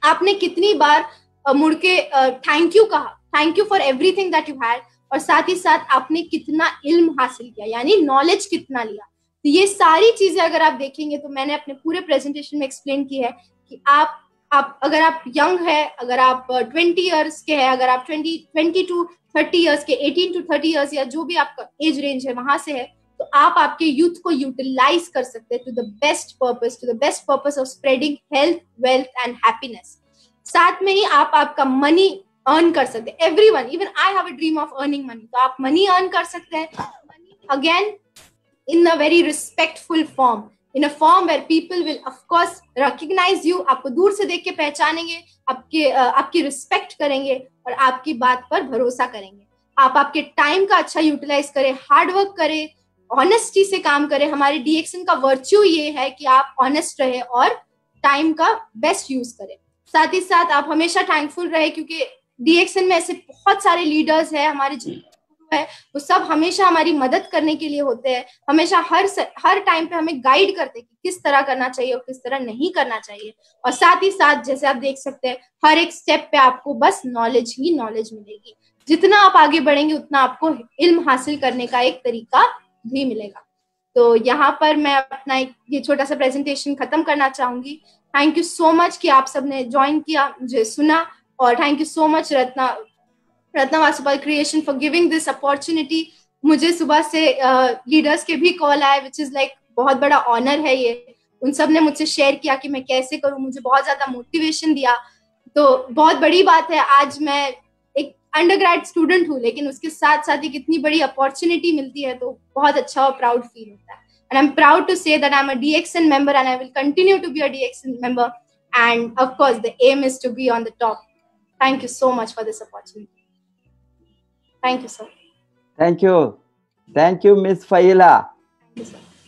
आपने कितनी बार मुड़ के थैंक यू कहा, thank you for everything that you had, और साथ ही साथ आपने कितना इल्म हासिल किया यानी नॉलेज कितना लिया। तो ये सारी चीजें अगर आप देखेंगे तो मैंने अपने पूरे प्रेजेंटेशन में एक्सप्लेन की है कि आप अगर आप यंग है, अगर आप 20 इयर्स के हैं, अगर आप 20 टू 30 इयर्स के, 18 टू 30 इयर्स या जो भी आपका एज रेंज है वहां से है, तो आप आपके यूथ को यूटिलाइज कर सकते हैं to the best purpose of spreading health, wealth and happiness. साथ में ही आप आपका मनी अर्न कर सकते हैं। Everyone, even I have a dream of earning money, तो आप मनी अर्न कर सकते हैं। Money again in a very respectful form, in a form where people will of course recognize you, आपको दूर से देख के पहचानेंगे, आपकी रिस्पेक्ट करेंगे और आपकी बात पर भरोसा करेंगे। आप आपके टाइम का अच्छा यूटिलाइज करें, हार्ड वर्क करें, ऑनेस्टी से काम करें। हमारे डीएक्सिन का वर्च्यू ये है कि आप ऑनेस्ट रहे और टाइम का बेस्ट यूज करें। साथ ही साथ आप हमेशा थैंकफुल रहे, क्योंकि डीएक्सिन में ऐसे बहुत सारे लीडर्स हैं, हमारे है वो सब हमेशा हमारी मदद करने के लिए होते हैं, हमेशा हर टाइम पे हमें गाइड करते हैं कि किस तरह करना चाहिए और किस तरह नहीं करना चाहिए। और साथ ही साथ जैसे आप देख सकते हैं हर एक स्टेप पे आपको बस नॉलेज ही नॉलेज मिलेगी। जितना आप आगे बढ़ेंगे उतना आपको इल्म हासिल करने का एक तरीका भी मिलेगा। तो यहाँ पर मैं अपना ये छोटा सा प्रेजेंटेशन खत्म करना चाहूंगी। थैंक यू सो मच कि आप सबने ज्वाइन किया, मुझे सुना, और thank you so much Ratna Vasupal creation for giving this opportunity मुझे सुबह से लीडर्स के भी कॉल आए, विच इज लाइक बहुत बड़ा ऑनर है ये। उन सब ने मुझसे शेयर किया कि मैं कैसे करूं, मुझे बहुत ज्यादा मोटिवेशन दिया। तो बहुत बड़ी बात है, आज मैं एक अंडरग्रेड स्टूडेंट हूँ, लेकिन उसके साथ साथ एक इतनी बड़ी अपॉर्चुनिटी मिलती है, तो बहुत अच्छा और प्राउड फील होता है। And I am proud to say that I am a DXN member and I will continue to be a DXN member, and of course the aim is to be on the top. Thank you so much for this opportunity. Thank you sir. Thank you miss Fahila.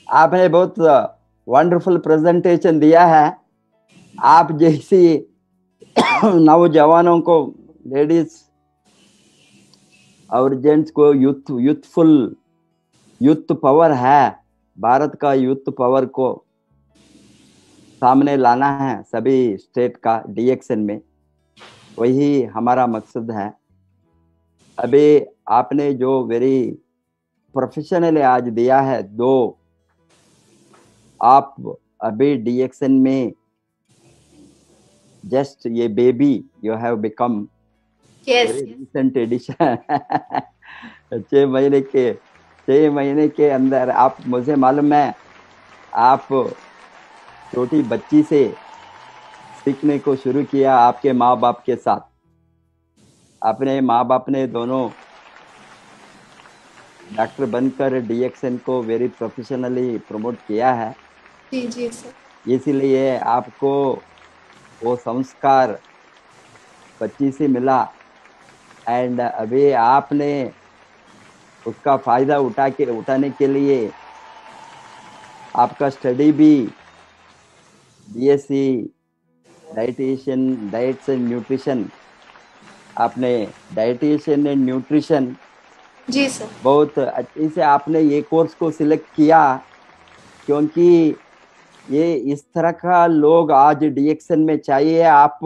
आपने बहुत wonderful presentation दिया है। आप जैसी नौजवानों को, ladies और gents को यूथ पावर है, भारत का यूथ पावर को सामने लाना है सभी स्टेट का DXN में, वही हमारा मकसद है। अभी आपने जो वेरी प्रोफेशनली आज दिया है, दो आप अभी DXN में जस्ट ये baby you have become very recent addition. 6 महीने के अंदर आप, मुझे मालूम है आप छोटी बच्ची से सीखने को शुरू किया आपके माँ बाप के साथ। अपने माँ बाप ने दोनों डॉक्टर बनकर DXN को वेरी प्रोफेशनली प्रमोट किया है। जी जी सर। इसीलिए आपको वो संस्कार बच्ची से मिला, एंड अभी आपने उसका फायदा उठाने के लिए आपका स्टडी भी BSc dietitian, diets and nutrition, आपने डाइटिशियन एंड न्यूट्रिशन, जी सर, बहुत अच्छे से आपने ये कोर्स को सिलेक्ट किया, क्योंकि ये इस तरह का लोग आज DXN में चाहिए। आप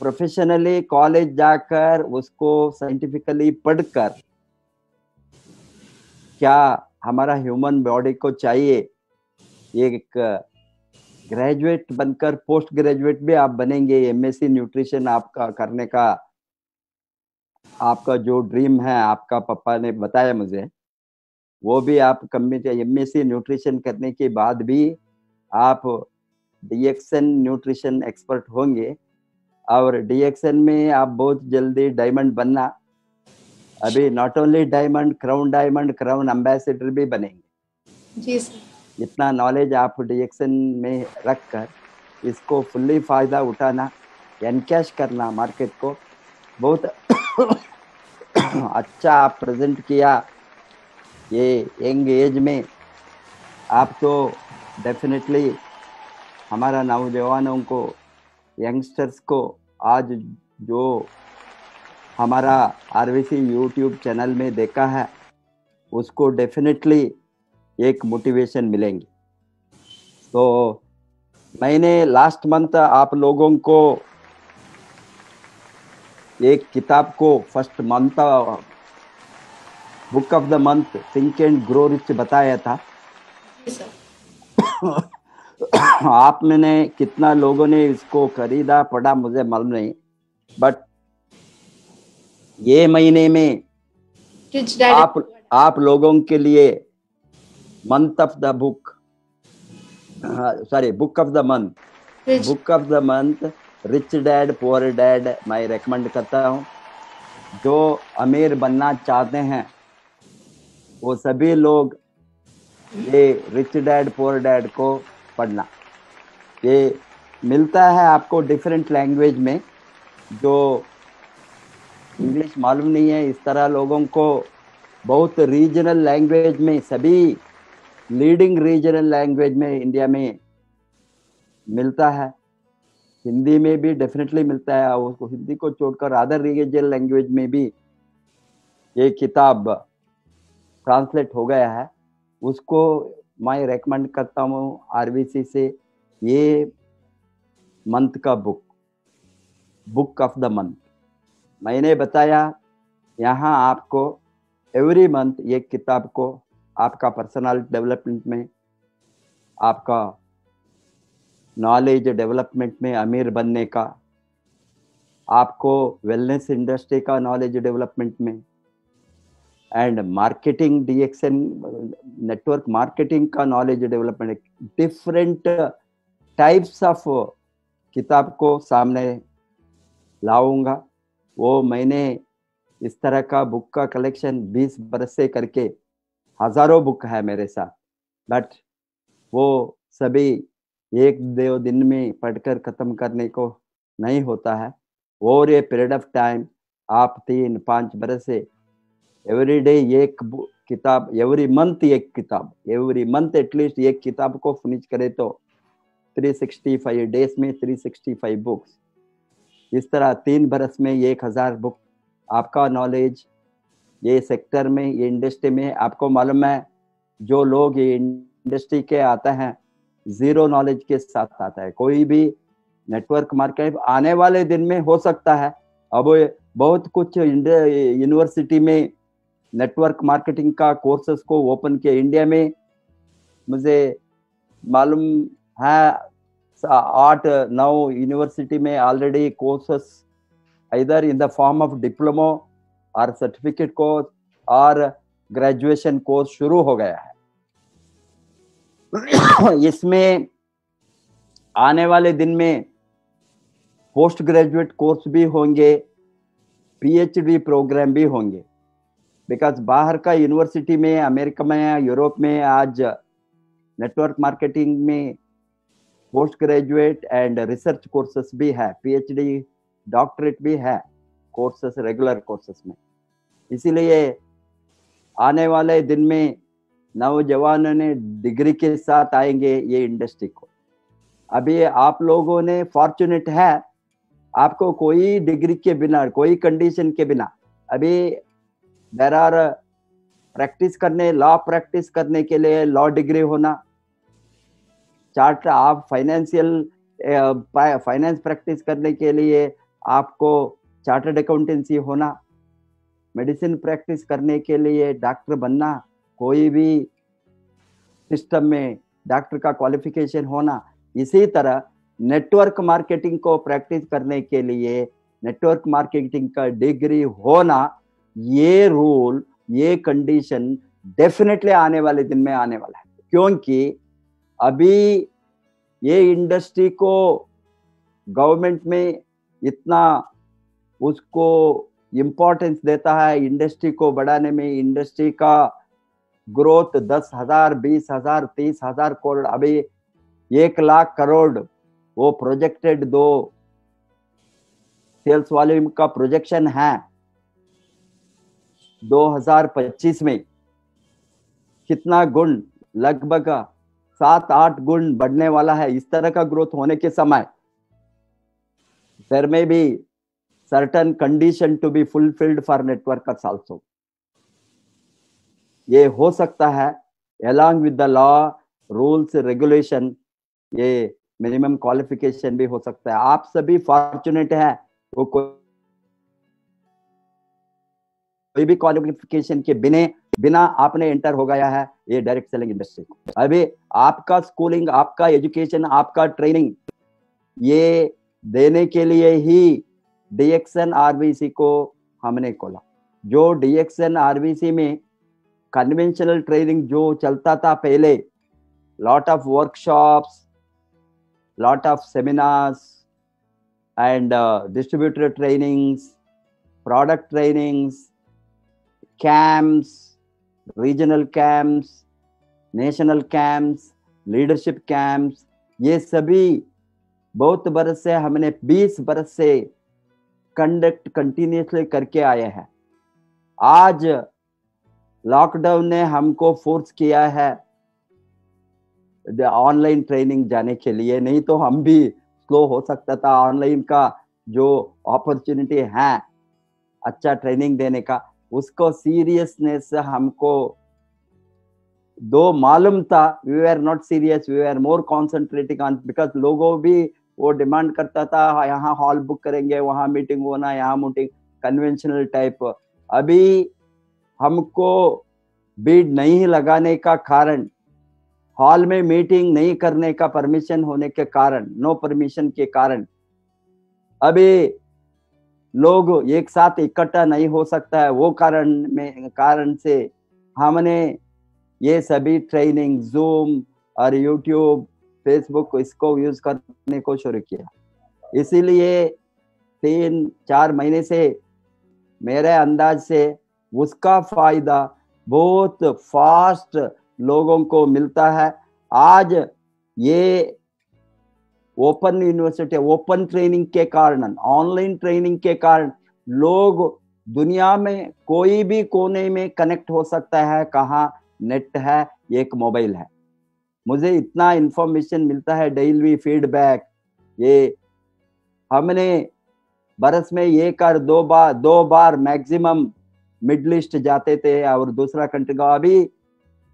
प्रोफेशनली कॉलेज जाकर उसको साइंटिफिकली पढ़कर क्या हमारा ह्यूमन बॉडी को चाहिए, एक ग्रेजुएट बनकर पोस्ट ग्रेजुएट भी आप बनेंगे। MSc न्यूट्रिशन आपका करने का आपका जो ड्रीम है, आपका पापा ने बताया मुझे, वो भी आप MSc न्यूट्रिशन करने के बाद भी आप DXN न्यूट्रिशन एक्सपर्ट होंगे, और DXN में आप बहुत जल्दी डायमंड बनना। अभी not only diamond, crown ambassador भी बनेंगे। जी सर। इतना नॉलेज आप DXN में रखकर इसको फुल्ली फायदा उठाना, एनकैश करना मार्केट को। बहुत अच्छा आप प्रेजेंट किया ये यंग एज में। आप तो डेफिनेटली हमारा नौजवानों को, यंगस्टर्स को आज जो हमारा RVC YouTube चैनल में देखा है, उसको डेफिनेटली एक मोटिवेशन मिलेंगे। तो मैंने लास्ट मंथ आप लोगों को एक किताब को first month book of the month think and grow rich बताया था। आप मैंने कितना लोगों ने इसको खरीदा पढ़ा मुझे मालूम नहीं, बट ये महीने में आप लोगों के लिए month of the book, book of the month rich dad poor dad मैं रेकमेंड करता हूँ। जो अमीर बनना चाहते हैं वो सभी लोग ये रिच डैड पुअर डैड को पढ़ना। ये मिलता है आपको डिफरेंट लैंग्वेज में, जो इंग्लिश मालूम नहीं है इस तरह लोगों को बहुत रीजनल लैंग्वेज में, सभी लीडिंग रीजनल लैंग्वेज में इंडिया में मिलता है। हिंदी में भी डेफिनेटली मिलता है, उसको हिंदी को छोड़कर अदर रीजनल लैंग्वेज में भी ये किताब ट्रांसलेट हो गया है। उसको मैं रेकमेंड करता हूँ RVC से। ये मंथ का बुक ऑफ द मंथ मैंने बताया। यहाँ आपको एवरी मंथ एक किताब को आपका पर्सनल डेवलपमेंट में, आपका नॉलेज डेवलपमेंट में अमीर बनने का, आपको वेलनेस इंडस्ट्री का नॉलेज डेवलपमेंट में, and marketing DXN network marketing का knowledge development, different types of किताब को सामने लाऊंगा। वो मैंने इस तरह का बुक का कलेक्शन 20 बरस से करके हजारों बुक है मेरे साथ, बट वो सभी एक दो दिन में पढ़कर खत्म करने को नहीं होता है। और ये पीरियड ऑफ टाइम आप 3-5 बरस से एवरी डे एक किताब, एवरी मंथ एक किताब, एवरी मंथ एटलीस्ट एक किताब को फिनिश करे तो 365 डेज में 365 बुक्स, इस तरह 3 बरस में 1000 बुक। आपका नॉलेज ये सेक्टर में, ये इंडस्ट्री में, आपको मालूम है जो लोग ये इंडस्ट्री के आते हैं जीरो नॉलेज के साथ आता है। कोई भी नेटवर्क मार्केट आने वाले दिन में हो सकता है, अब बहुत कुछ यूनिवर्सिटी में नेटवर्क मार्केटिंग का कोर्सेस को ओपन किया इंडिया में, मुझे मालूम है 8-9 यूनिवर्सिटी में already courses either in the form of diploma or certificate course और ग्रेजुएशन कोर्स शुरू हो गया है। इसमें आने वाले दिन में पोस्ट ग्रेजुएट कोर्स भी होंगे, PhD प्रोग्राम भी होंगे, बिकॉज बाहर का यूनिवर्सिटी में, अमेरिका में, यूरोप में आज नेटवर्क मार्केटिंग में post graduate and research courses भी है, PhD डॉक्टरेट भी है कोर्सेस, रेगुलर कोर्सेस में। इसीलिए आने वाले दिन में नौजवानों ने डिग्री के साथ आएंगे ये इंडस्ट्री को। अभी आप लोगों ने फॉर्चुनेट है, आपको कोई डिग्री के बिना, कोई कंडीशन के बिना, अभी देयर आर प्रैक्टिस करने, लॉ प्रैक्टिस करने के लिए लॉ डिग्री होना, चार्ट आप फाइनेंस प्रैक्टिस करने के लिए आपको चार्टर्ड अकाउंटेंसी होना, मेडिसिन प्रैक्टिस करने के लिए डॉक्टर बनना, कोई भी सिस्टम में डॉक्टर का क्वालिफिकेशन होना। इसी तरह नेटवर्क मार्केटिंग को प्रैक्टिस करने के लिए नेटवर्क मार्केटिंग का डिग्री होना, ये रूल, ये कंडीशन डेफिनेटली आने वाले दिन में आने वाला है। क्योंकि अभी ये इंडस्ट्री को गवर्नमेंट में इतना उसको इम्पोर्टेंस देता है, इंडस्ट्री को बढ़ाने में, इंडस्ट्री का ग्रोथ 10,000, 20,000, 30,000 करोड़, अभी 1,00,000 करोड़ वो प्रोजेक्टेड, 2 सेल्स वॉल्यूम का प्रोजेक्शन है 2025 में। कितना गुण, लगभग 7-8 गुण बढ़ने वाला है। इस तरह का ग्रोथ होने के समय there may be certain condition to be fulfilled for networkers also. ये हो सकता है along with the law, rules, regulation, ये मिनिमम क्वालिफिकेशन भी हो सकता है। आप सभी फॉर्चुनेट है, वो कोई भी क्वालिफिकेशन के बिना आपने एंटर हो गया है ये डायरेक्ट सेलिंग इंडस्ट्री को। अभी आपका स्कूलिंग, आपका एजुकेशन, आपका ट्रेनिंग, ये देने के लिए ही DXN RVC को हमने खोला। जो DXN RVC में कन्वेंशनल ट्रेनिंग जो चलता था पहले, lot of workshops, lot of seminars and distributor trainings, product trainings, camps, regional camps, national camps, leadership camps, ये सभी बहुत बरस से हमने 20 बरस से कंडक्ट कंटिन्यूसली करके आए हैं। आज लॉकडाउन ने हमको फोर्स किया है ऑनलाइन ट्रेनिंग जाने के लिए, नहीं तो हम भी स्लो हो सकता था। ऑनलाइन का जो अपॉर्चुनिटी है अच्छा ट्रेनिंग देने का, उसको सीरियसनेस हमको दो मालूम था। We are not serious, we are more concentrating on, because लोगों भी वो डिमांड करता था, यहाँ हॉल बुक करेंगे, वहां मीटिंग होना, यहाँ मीटिंग, कन्वेंशनल टाइप। अभी हमको बीड नहीं लगाने का कारण, हॉल में मीटिंग नहीं करने का परमिशन होने के कारण, नो परमिशन के कारण, अभी लोग एक साथ इकट्ठा नहीं हो सकता है, वो कारण से हमने ये सभी ट्रेनिंग जूम और यूट्यूब, फेसबुक इसको यूज करने को शुरू किया। इसीलिए 3-4 महीने से मेरे अंदाज से उसका फायदा बहुत फास्ट लोगों को मिलता है। आज ये ओपन यूनिवर्सिटी, ओपन ट्रेनिंग के कारण, ऑनलाइन ट्रेनिंग के कारण लोग दुनिया में कोई भी कोने में कनेक्ट हो सकता है। कहाँ नेट है, एक मोबाइल है। मुझे इतना इंफॉर्मेशन मिलता है, डेली फीडबैक। ये हमने बरस में 1 और 2 बार मैक्सिमम मिडल ईस्ट जाते थे और दूसरा कंट्री का। अभी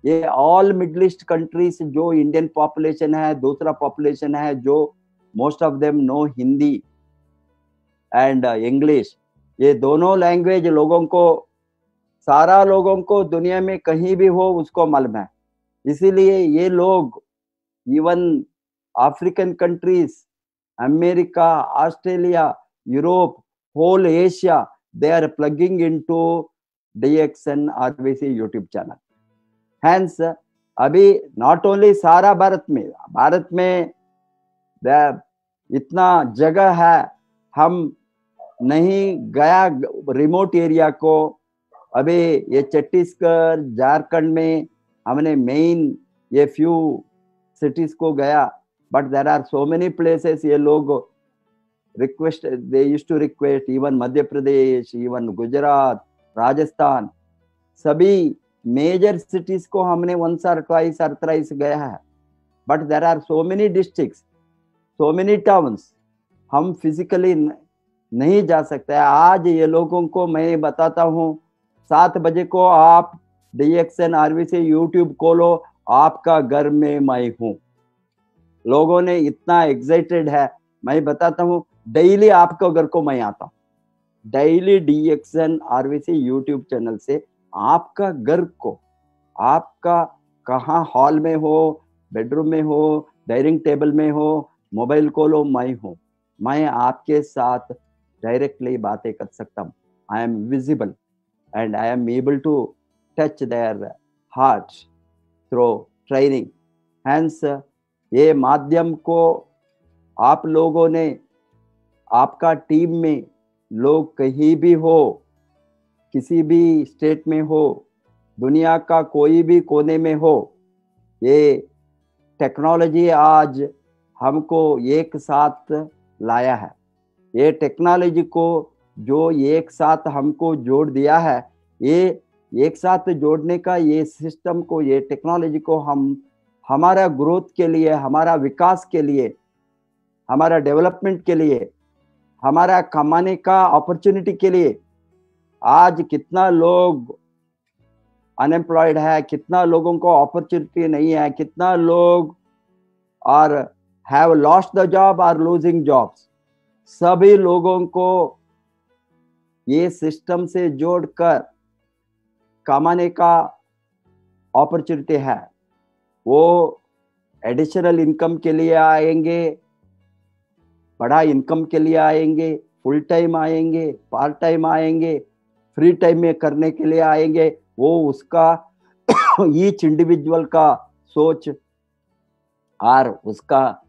ये ऑल मिडल ईस्ट कंट्रीज जो इंडियन पॉपुलेशन है, दूसरा पॉपुलेशन है जो most of them know Hindi and English, ये दोनों लैंग्वेज लोगों को, सारा लोगों को दुनिया में कहीं भी हो उसको मालूम है। इसीलिए ये लोग even African countries, America, Australia, Europe, whole Asia, they are plugging into DXN RVC YouTube channel. Hence, अभी not only सारा भारत में इतना जगह है, हम नहीं गया रिमोट एरिया को। अभी ये छत्तीसगढ़, झारखंड में हमने मेन ये फ्यू सिटीज को गया, but there are so many places ये लोग request, they used to request, even Madhya Pradesh, even Gujarat, Rajasthan, सभी मेजर सिटीज को हमने once or twice or thrice गया है। But there are so many districts, so many towns, हम physically नहीं जा सकते। आज ये लोगों को मैं बताता हूँ, 7 बजे को आप DXN RVC यूट्यूब खोलो, आपका घर में मैं हूँ। लोगों ने इतना एक्साइटेड है, मैं बताता हूँ डेली आपके घर को मैं आता हूँ। Daily DXN RVC YouTube channel से आपका घर को, आपका कहाँ हॉल में हो, बेडरूम में हो, डाइनिंग टेबल में हो, मोबाइल खोलो, मैं हूँ। मैं आपके साथ डायरेक्टली बातें कर सकता हूँ। I am visible and I am able to touch their heart through training. Hence ये माध्यम को आप लोगों ने, आपका टीम में लोग कहीं भी हो, किसी भी स्टेट में हो, दुनिया का कोई भी कोने में हो, ये टेक्नोलॉजी आज हमको एक साथ लाया है। ये टेक्नोलॉजी को जो एक साथ हमको जोड़ दिया है, ये एक साथ जोड़ने का ये सिस्टम को, ये टेक्नोलॉजी को हम हमारा ग्रोथ के लिए, हमारा विकास के लिए, हमारा डेवलपमेंट के लिए, हमारा कमाने का अपॉर्चुनिटी के लिए, आज कितना लोग अनएम्प्लॉयड है, कितना लोगों को अपॉर्चुनिटी नहीं है, कितना लोग are have lost the job or losing jobs, सभी लोगों को ये सिस्टम से जोड़कर कमाने का अपॉर्चुनिटी है। वो एडिशनल इनकम के लिए आएंगे, बड़ा इनकम के लिए आएंगे, फुल टाइम आएंगे, पार्ट टाइम आएंगे, फ्री टाइम में करने के लिए आएंगे। वो उसका ईच इंडिविजुअल का सोच और उसका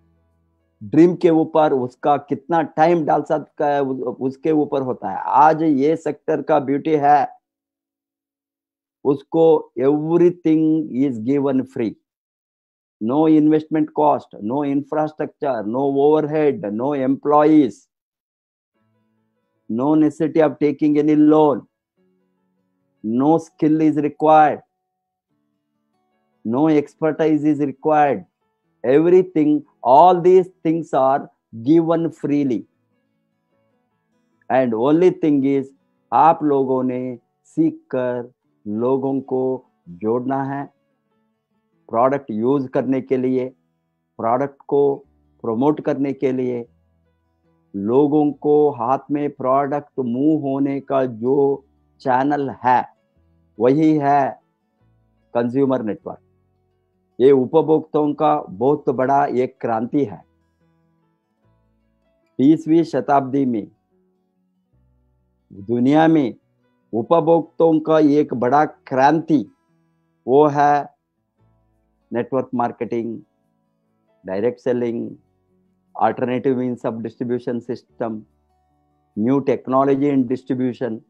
ड्रीम के ऊपर, उसका कितना टाइम डाल सकता है उसके ऊपर होता है। आज ये सेक्टर का ब्यूटी है, उसको everything is given free, no investment cost, no infrastructure, no overhead, no employees, no necessity of taking any loan, no skill is required, no expertise is required. Everything, all these things are given freely, and only thing is आप लोगों ने सीख कर लोगों को जोड़ना है product use करने के लिए, प्रोडक्ट को प्रमोट करने के लिए। लोगों को हाथ में प्रोडक्ट मूव होने का जो चैनल है वही है कंज्यूमर नेटवर्क। ये उपभोक्ताओं का बहुत बड़ा एक क्रांति है। 20वीं शताब्दी में दुनिया में उपभोक्ताओं का एक बड़ा क्रांति वो है network marketing, direct selling, alternative means of distribution system, new technology in distribution.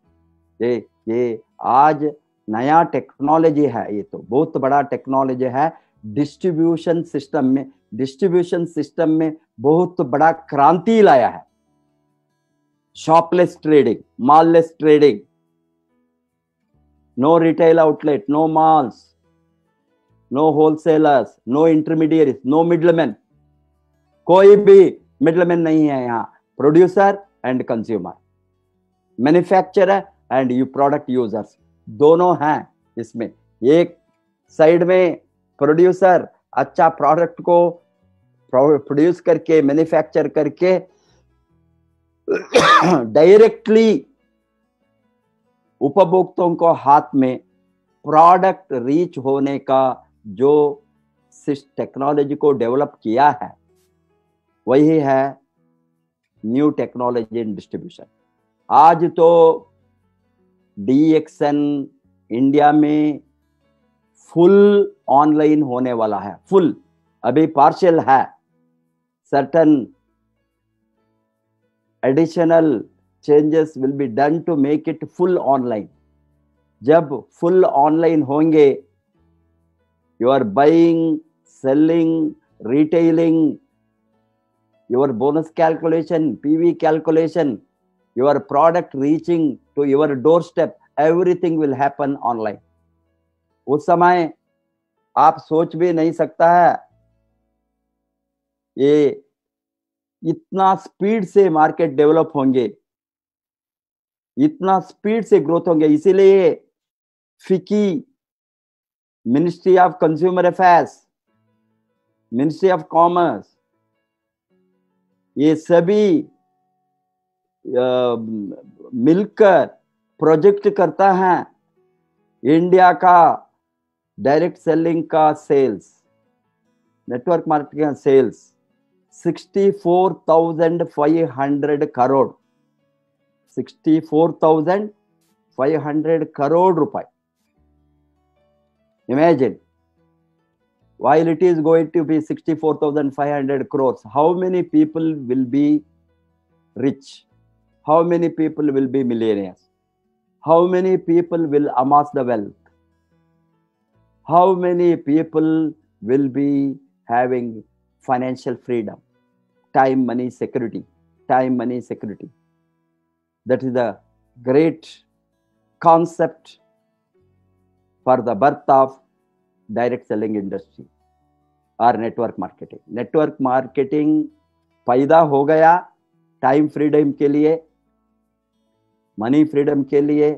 ये आज नया टेक्नोलॉजी है, ये तो बहुत बड़ा टेक्नोलॉजी है डिस्ट्रीब्यूशन सिस्टम में। डिस्ट्रीब्यूशन सिस्टम में बहुत बड़ा क्रांति लाया है। Shopless trading, mallless trading, no retail outlet, no malls, no wholesalers, no intermediates, no middleman. कोई भी मिडलमैन नहीं है यहाँ। Producer and consumer, manufacturer and you product users, दोनों हैं इसमें। एक साइड में प्रोड्यूसर अच्छा प्रोडक्ट को प्रोड्यूस करके, मैन्युफैक्चर करके डायरेक्टली उपभोक्ताओं को हाथ में प्रोडक्ट रीच होने का जो टेक्नोलॉजी को डेवलप किया है, वही है न्यू टेक्नोलॉजी इन डिस्ट्रीब्यूशन। आज तो DXN इंडिया में फुल ऑनलाइन होने वाला है। फुल, अभी पार्शियल है। Certain additional changes will be done to make it full online. जब फुल ऑनलाइन होंगे, you are buying, selling, retailing, your bonus calculation, PV calculation, your product reaching to your doorstep, everything will happen online. उस समय आप सोच भी नहीं सकता है ये इतना स्पीड से मार्केट डेवलप होंगे, इतना स्पीड से ग्रोथ होंगे। इसीलिए फिकी, ministry of consumer affairs, ministry of commerce, ये सभी मिलकर प्रोजेक्ट करता है इंडिया का डायरेक्ट सेलिंग का सेल्स, नेटवर्क मार्केटिंग का सेल्स 64,500 करोड़, 64,500 करोड़ रुपए। Imagine, while it is going to be 64,500 crores, how many people will be rich? How many people will be millionaires? How many people will amass the wealth? How many people will be having financial freedom, time, money, security, time, money, security? That is the great concept for the birth of direct selling industry और network marketing. Network marketing पैदा हो गया time freedom के लिए, money freedom के लिए,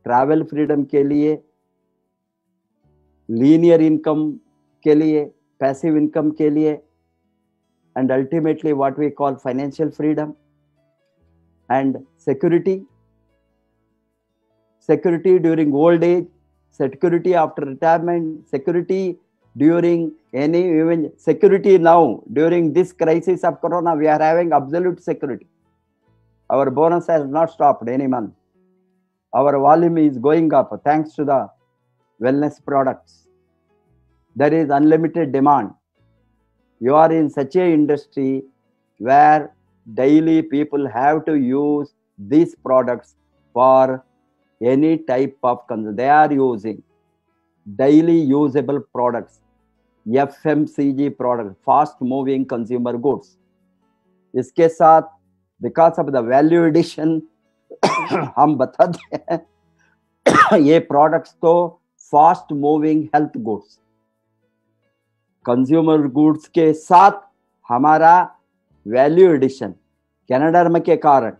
travel freedom के लिए, लीनियर इनकम के लिए, पैसिव इनकम के लिए, and ultimately what we call financial freedom and security, security during old age, security after retirement, security during any even security now during this crisis of corona. We are having absolute security. Our bonus has not stopped any month. Our volume is going up thanks to the wellness products. There is unlimited demand. You are in such a industry where daily people have to use these products for any type of consumption. They are using daily usable products, FMCG products, fast moving consumer goods. इसके साथ because of the value addition हम बताते हैं ये products तो fast moving health goods, consumer goods के साथ हमारा value addition कैनाडार्म के कारण,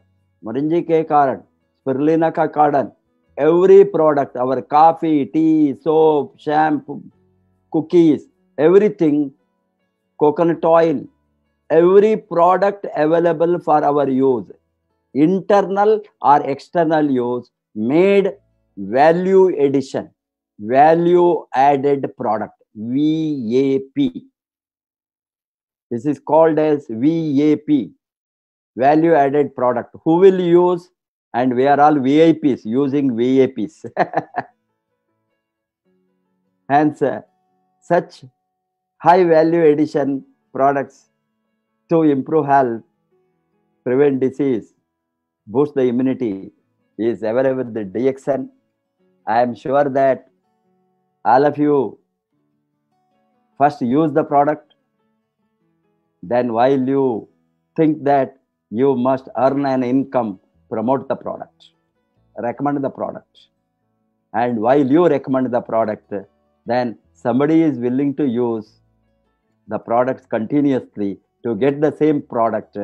मोरिंजी के कारण, स्पिरुलिना का कारण, every product, our coffee, tea, soap, shampoo, cookies, everything, coconut oil, every product available for our use, internal or external use, made value addition, value added product, VAP. This is called as VAP, value added product. Who will use? and we are all VIPs using VAPs. Hence, such high value addition products to improve health, prevent disease, boost the immunity is available with the DXN. I am sure that all of you first use the product, then while you think that you must earn an income, promote the product, recommend the product. And while you recommend the product, then somebody is willing to use the products continuously to get the same product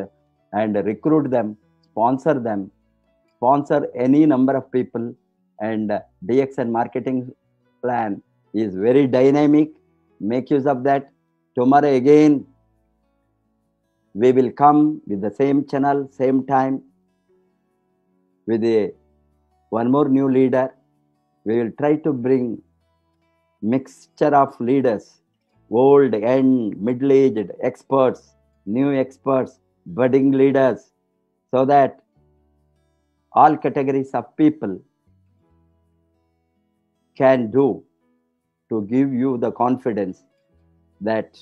and recruit them, sponsor any number of people. And DXN marketing plan is very dynamic. Make use of that. Tomorrow again, we will come with the same channel, same time, with one more new leader. We will try to bring mixture of leaders, old and middle-aged experts, new experts, budding leaders, so that all categories of people can do to give you the confidence that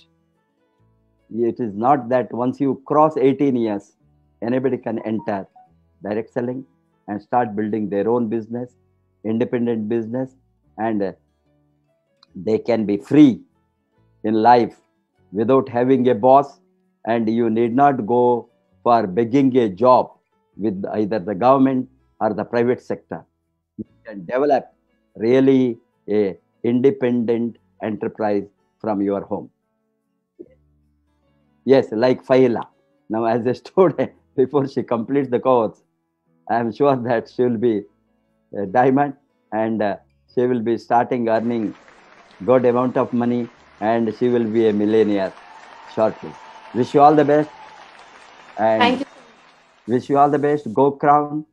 it is not that once you cross 18 years, anybody can enter direct selling and start building their own business, independent business, and they can be free in life without having a boss, and you need not go for begging a job with either the government or the private sector. You can develop really a independent enterprise from your home. Yes, like Faila. Now, as a student, before she completes the course, I am sure that she will be a diamond, and she will be starting earning good amount of money, and she will be a millionaire shortly. Wish you all the best. And Thank you. wish you all the best. Go Crown.